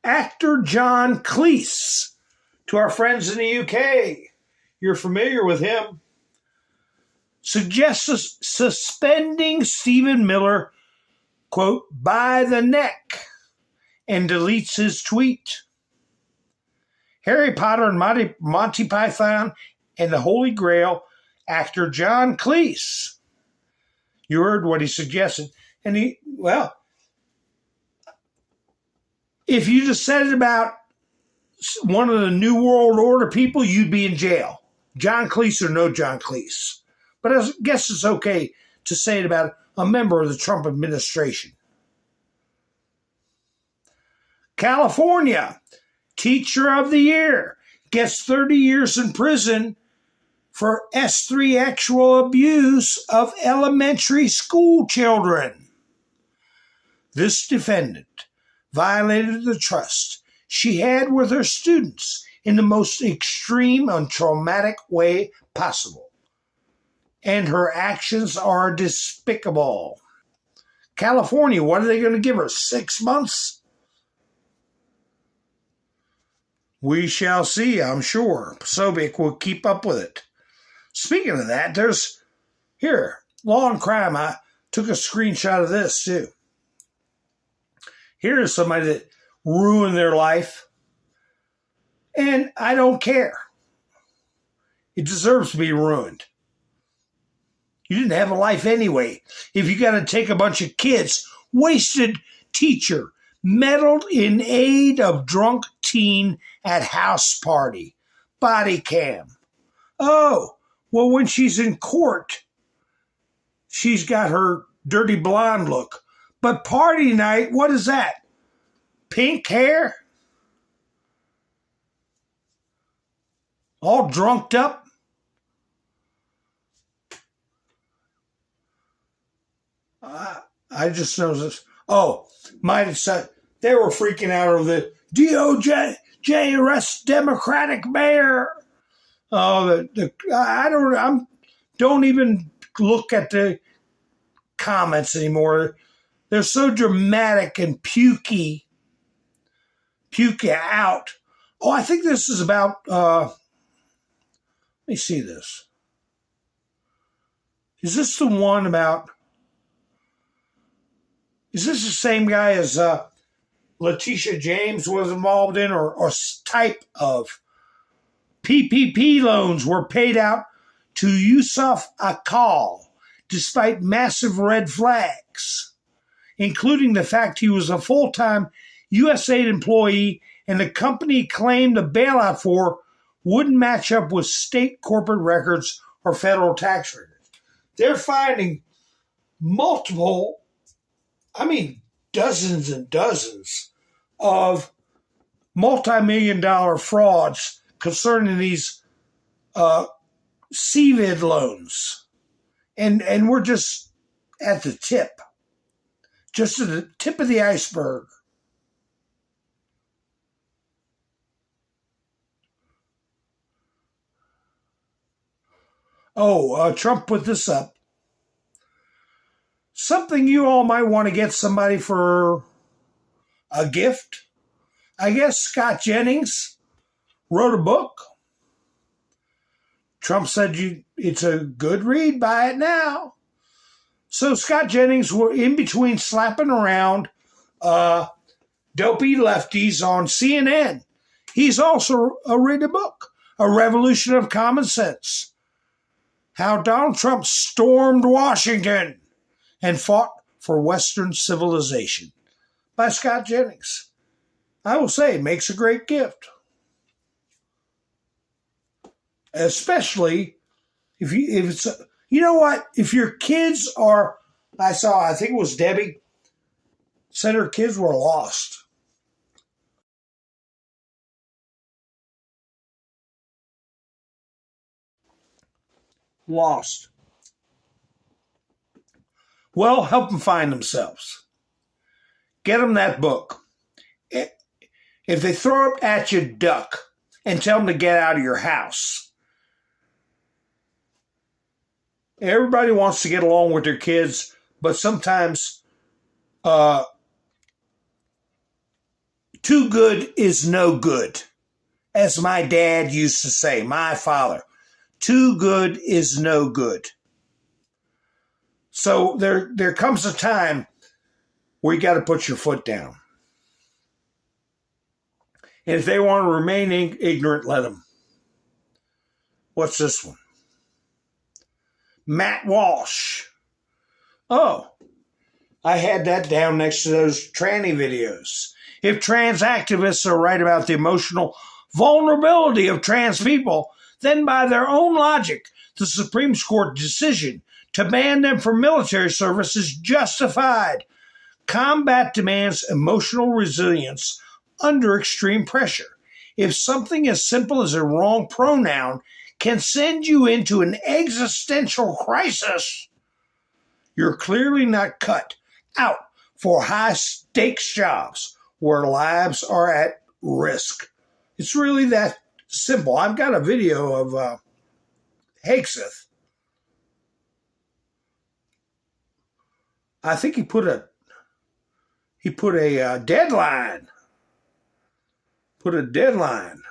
Actor John Cleese, to our friends in the UK, you're familiar with him, suggests suspending Stephen Miller, quote, by the neck, and deletes his tweet. Harry Potter and Monty Python and the Holy Grail, actor John Cleese. You heard what he suggested. And if you just said it about one of the New World Order people, you'd be in jail. John Cleese or no John Cleese. But I guess it's okay to say it about a member of the Trump administration. California, Teacher of the Year, gets 30 years in prison for S3 sexual abuse of elementary school children. This defendant violated the trust she had with her students in the most extreme and traumatic way possible. And her actions are despicable. California, what are they going to give her? 6 months? We shall see, I'm sure. Posobiec will keep up with it. Speaking of that, there's, here, Law and Crime. I took a screenshot of this, too. Here's somebody that ruined their life, and I don't care. It deserves to be ruined. You didn't have a life anyway. If you got to take a bunch of kids, wasted teacher, meddled in aid of drunk teen at house party, body cam. Oh, well, when she's in court, she's got her dirty blonde look. But party night, what is that? Pink hair? All drunked up? I just noticed. Oh, might have said they were freaking out over the DOJ arrests Democratic mayor. Oh, don't even look at the comments anymore. They're so dramatic and pukey out. Oh, I think this is about. Let me see this. Is this the one about? Is this the same guy as Letitia James was involved in, or type of PPP loans were paid out to Yusuf Akal despite massive red flags, including the fact he was a full-time USAID employee and the company he claimed the bailout for wouldn't match up with state corporate records or federal tax records. They're finding multiple, dozens and dozens of multi-million-dollar frauds concerning these CVID loans. And we're just at the tip. Just at the tip of the iceberg. Oh, Trump put this up. Something you all might want to get somebody for a gift. I guess Scott Jennings wrote a book. Trump said it's a good read, buy it now. So Scott Jennings were in between slapping around dopey lefties on CNN. He's also written a book, A Revolution of Common Sense. How Donald Trump stormed Washington and fought for Western civilization, by Scott Jennings. I will say, it makes a great gift. Especially if it's, you know what? If your kids are, I think it was Debbie, said her kids were lost. Lost. Well, help them find themselves. Get them that book. If they throw it at you, duck and tell them to get out of your house. Everybody wants to get along with their kids, but sometimes too good is no good. As my dad used to say, my father, too good is no good. So there comes a time where you got to put your foot down. And if they want to remain ignorant, let them. What's this one? Matt Walsh. Oh, I had that down next to those tranny videos. If trans activists are right about the emotional vulnerability of trans people, then by their own logic, the Supreme Court decision to ban them from military service is justified. Combat demands emotional resilience under extreme pressure. If something as simple as a wrong pronoun can send you into an existential crisis, you're clearly not cut out for high-stakes jobs where lives are at risk. It's really that simple. I've got a video of Hegseth. I think he put a deadline. Put a deadline.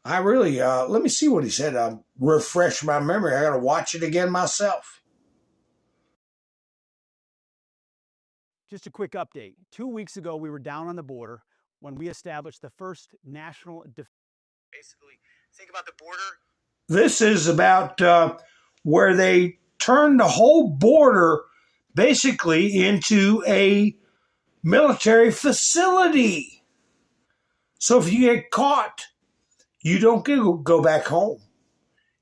I really, let me see what he said. I'll refresh my memory. I got to watch it again myself. Just a quick update. 2 weeks ago, we were down on the border when we established the first national defense. Basically, think about the border. This is about where they turned the whole border basically into a military facility. So if you get caught, you don't go back home.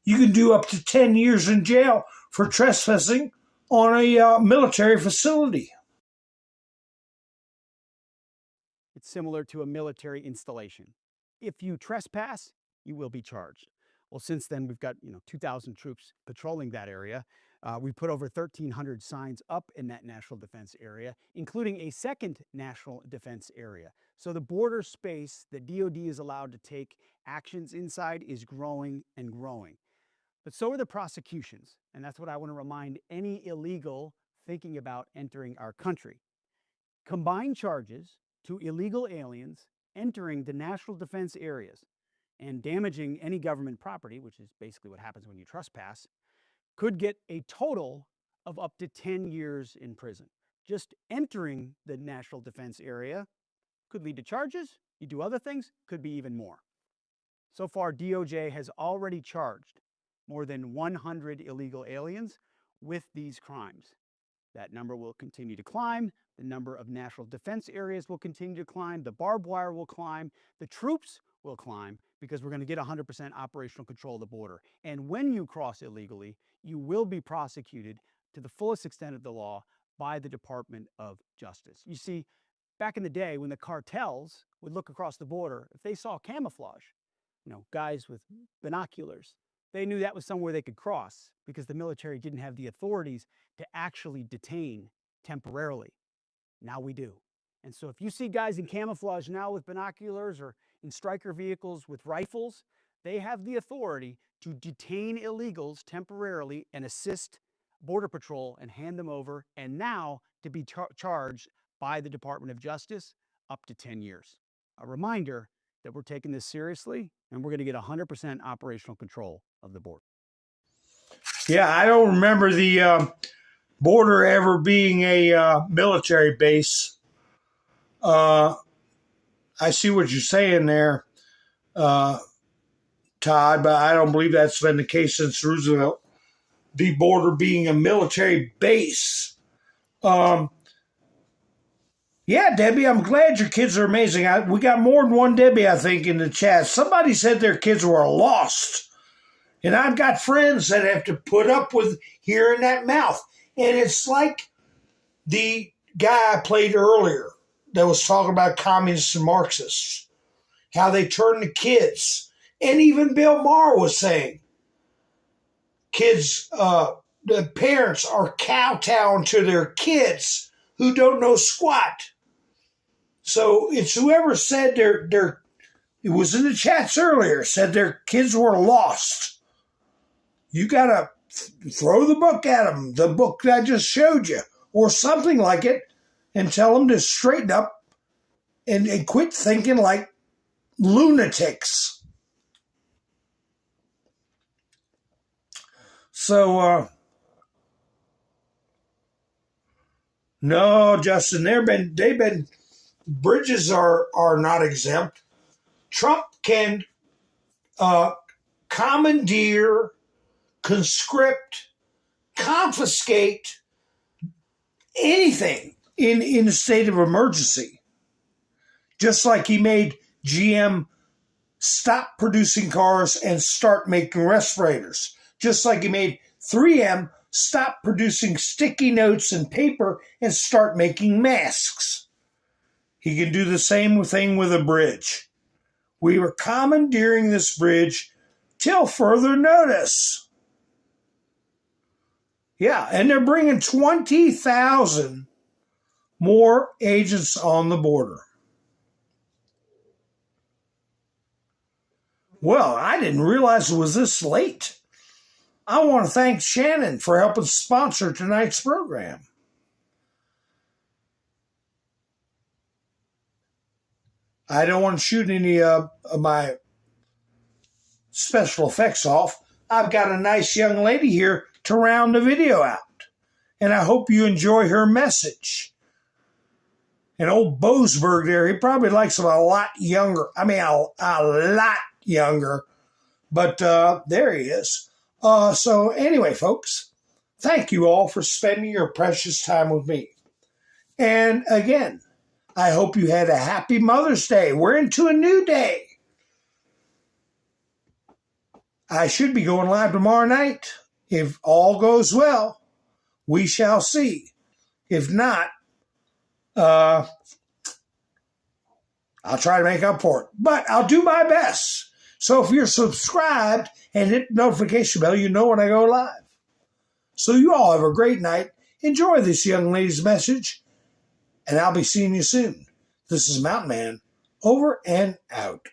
You can do up to 10 years in jail for trespassing on a military facility. It's similar to a military installation. If you trespass, you will be charged. Well, since then, we've got 2,000 troops patrolling that area. We put over 1,300 signs up in that national defense area, including a second national defense area. So the border space that DoD is allowed to take actions inside is growing and growing. But so are the prosecutions, and that's what I want to remind any illegal thinking about entering our country. Combined charges to illegal aliens entering the national defense areas and damaging any government property, which is basically what happens when you trespass, could get a total of up to 10 years in prison. Just entering the national defense area could lead to charges. You do other things, could be even more. So far, DOJ has already charged more than 100 illegal aliens with these crimes. That number will continue to climb. The number of national defense areas will continue to climb. The barbed wire will climb. The troops will climb, because we're going to get 100% operational control of the border. And when you cross illegally, you will be prosecuted to the fullest extent of the law by the Department of Justice. You see, back in the day when the cartels would look across the border, if they saw camouflage, guys with binoculars, they knew that was somewhere they could cross, because the military didn't have the authorities to actually detain temporarily. Now we do. And so if you see guys in camouflage now with binoculars or in striker vehicles with rifles, they have the authority to detain illegals temporarily and assist Border Patrol and hand them over, and now to be charged by the Department of Justice up to 10 years. A reminder that we're taking this seriously, and we're going to get 100% operational control of the border. Yeah, I don't remember the border ever being a military base. I see what you're saying there, Todd, but I don't believe that's been the case since Roosevelt. The border being a military base. Yeah, Debbie, I'm glad your kids are amazing. We got more than one Debbie, I think, in the chat. Somebody said their kids were lost. And I've got friends that have to put up with hearing that mouth. And it's like the guy I played earlier that was talking about communists and Marxists, how they turn the kids. And even Bill Maher was saying, kids, the parents are kowtowing to their kids who don't know squat. So it's whoever said it was in the chats earlier, said their kids were lost. You got to throw the book at them, the book that I just showed you, or something like it, and tell them to straighten up and quit thinking like lunatics. So, no, Justin, bridges are not exempt. Trump can commandeer, conscript, confiscate anything in a state of emergency. Just like he made GM stop producing cars and start making respirators. Just like he made 3M stop producing sticky notes and paper and start making masks. He can do the same thing with a bridge. We were commandeering this bridge till further notice. Yeah, and they're bringing 20,000 more agents on the border. Well, I didn't realize it was this late. I want to thank Shannon for helping sponsor tonight's program. I don't want to shoot any of my special effects off. I've got a nice young lady here to round the video out. And I hope you enjoy her message. And old Boasberg there, he probably likes him a lot younger. I mean, a lot younger. But there he is. So anyway, folks, thank you all for spending your precious time with me. And again, I hope you had a happy Mother's Day. We're into a new day. I should be going live tomorrow night, if all goes well, We shall see. If not, I'll try to make up for it. But I'll do my best. So if you're subscribed and hit the notification bell, you know when I go live. So you all have a great night. Enjoy this young lady's message. And I'll be seeing you soon. This is Mountain Man, over and out.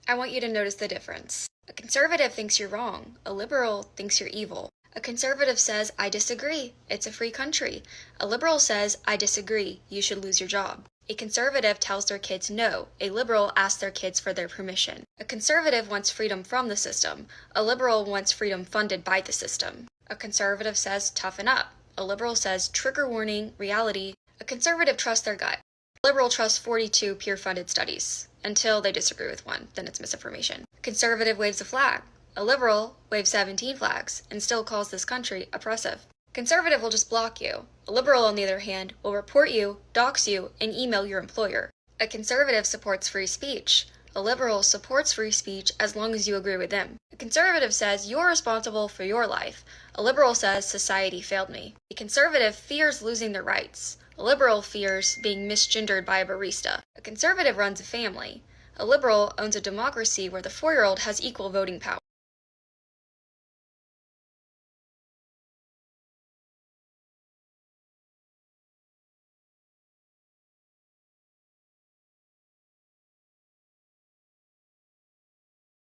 I want you to notice the difference. A conservative thinks you're wrong. A liberal thinks you're evil. A conservative says, I disagree. It's a free country. A liberal says, I disagree. You should lose your job. A conservative tells their kids no. A liberal asks their kids for their permission. A conservative wants freedom from the system. A liberal wants freedom funded by the system. A conservative says, toughen up. A liberal says, trigger warning, reality. A conservative trusts their gut. A liberal trusts 42 peer-funded studies. Until they disagree with one, then it's misinformation. A conservative waves a flag. A liberal waves 17 flags and still calls this country oppressive. A conservative will just block you. A liberal, on the other hand, will report you, dox you, and email your employer. A conservative supports free speech. A liberal supports free speech as long as you agree with them. A conservative says you're responsible for your life. A liberal says society failed me. A conservative fears losing their rights. A liberal fears being misgendered by a barista. A conservative runs a family. A liberal owns a democracy where the 4-year-old has equal voting power.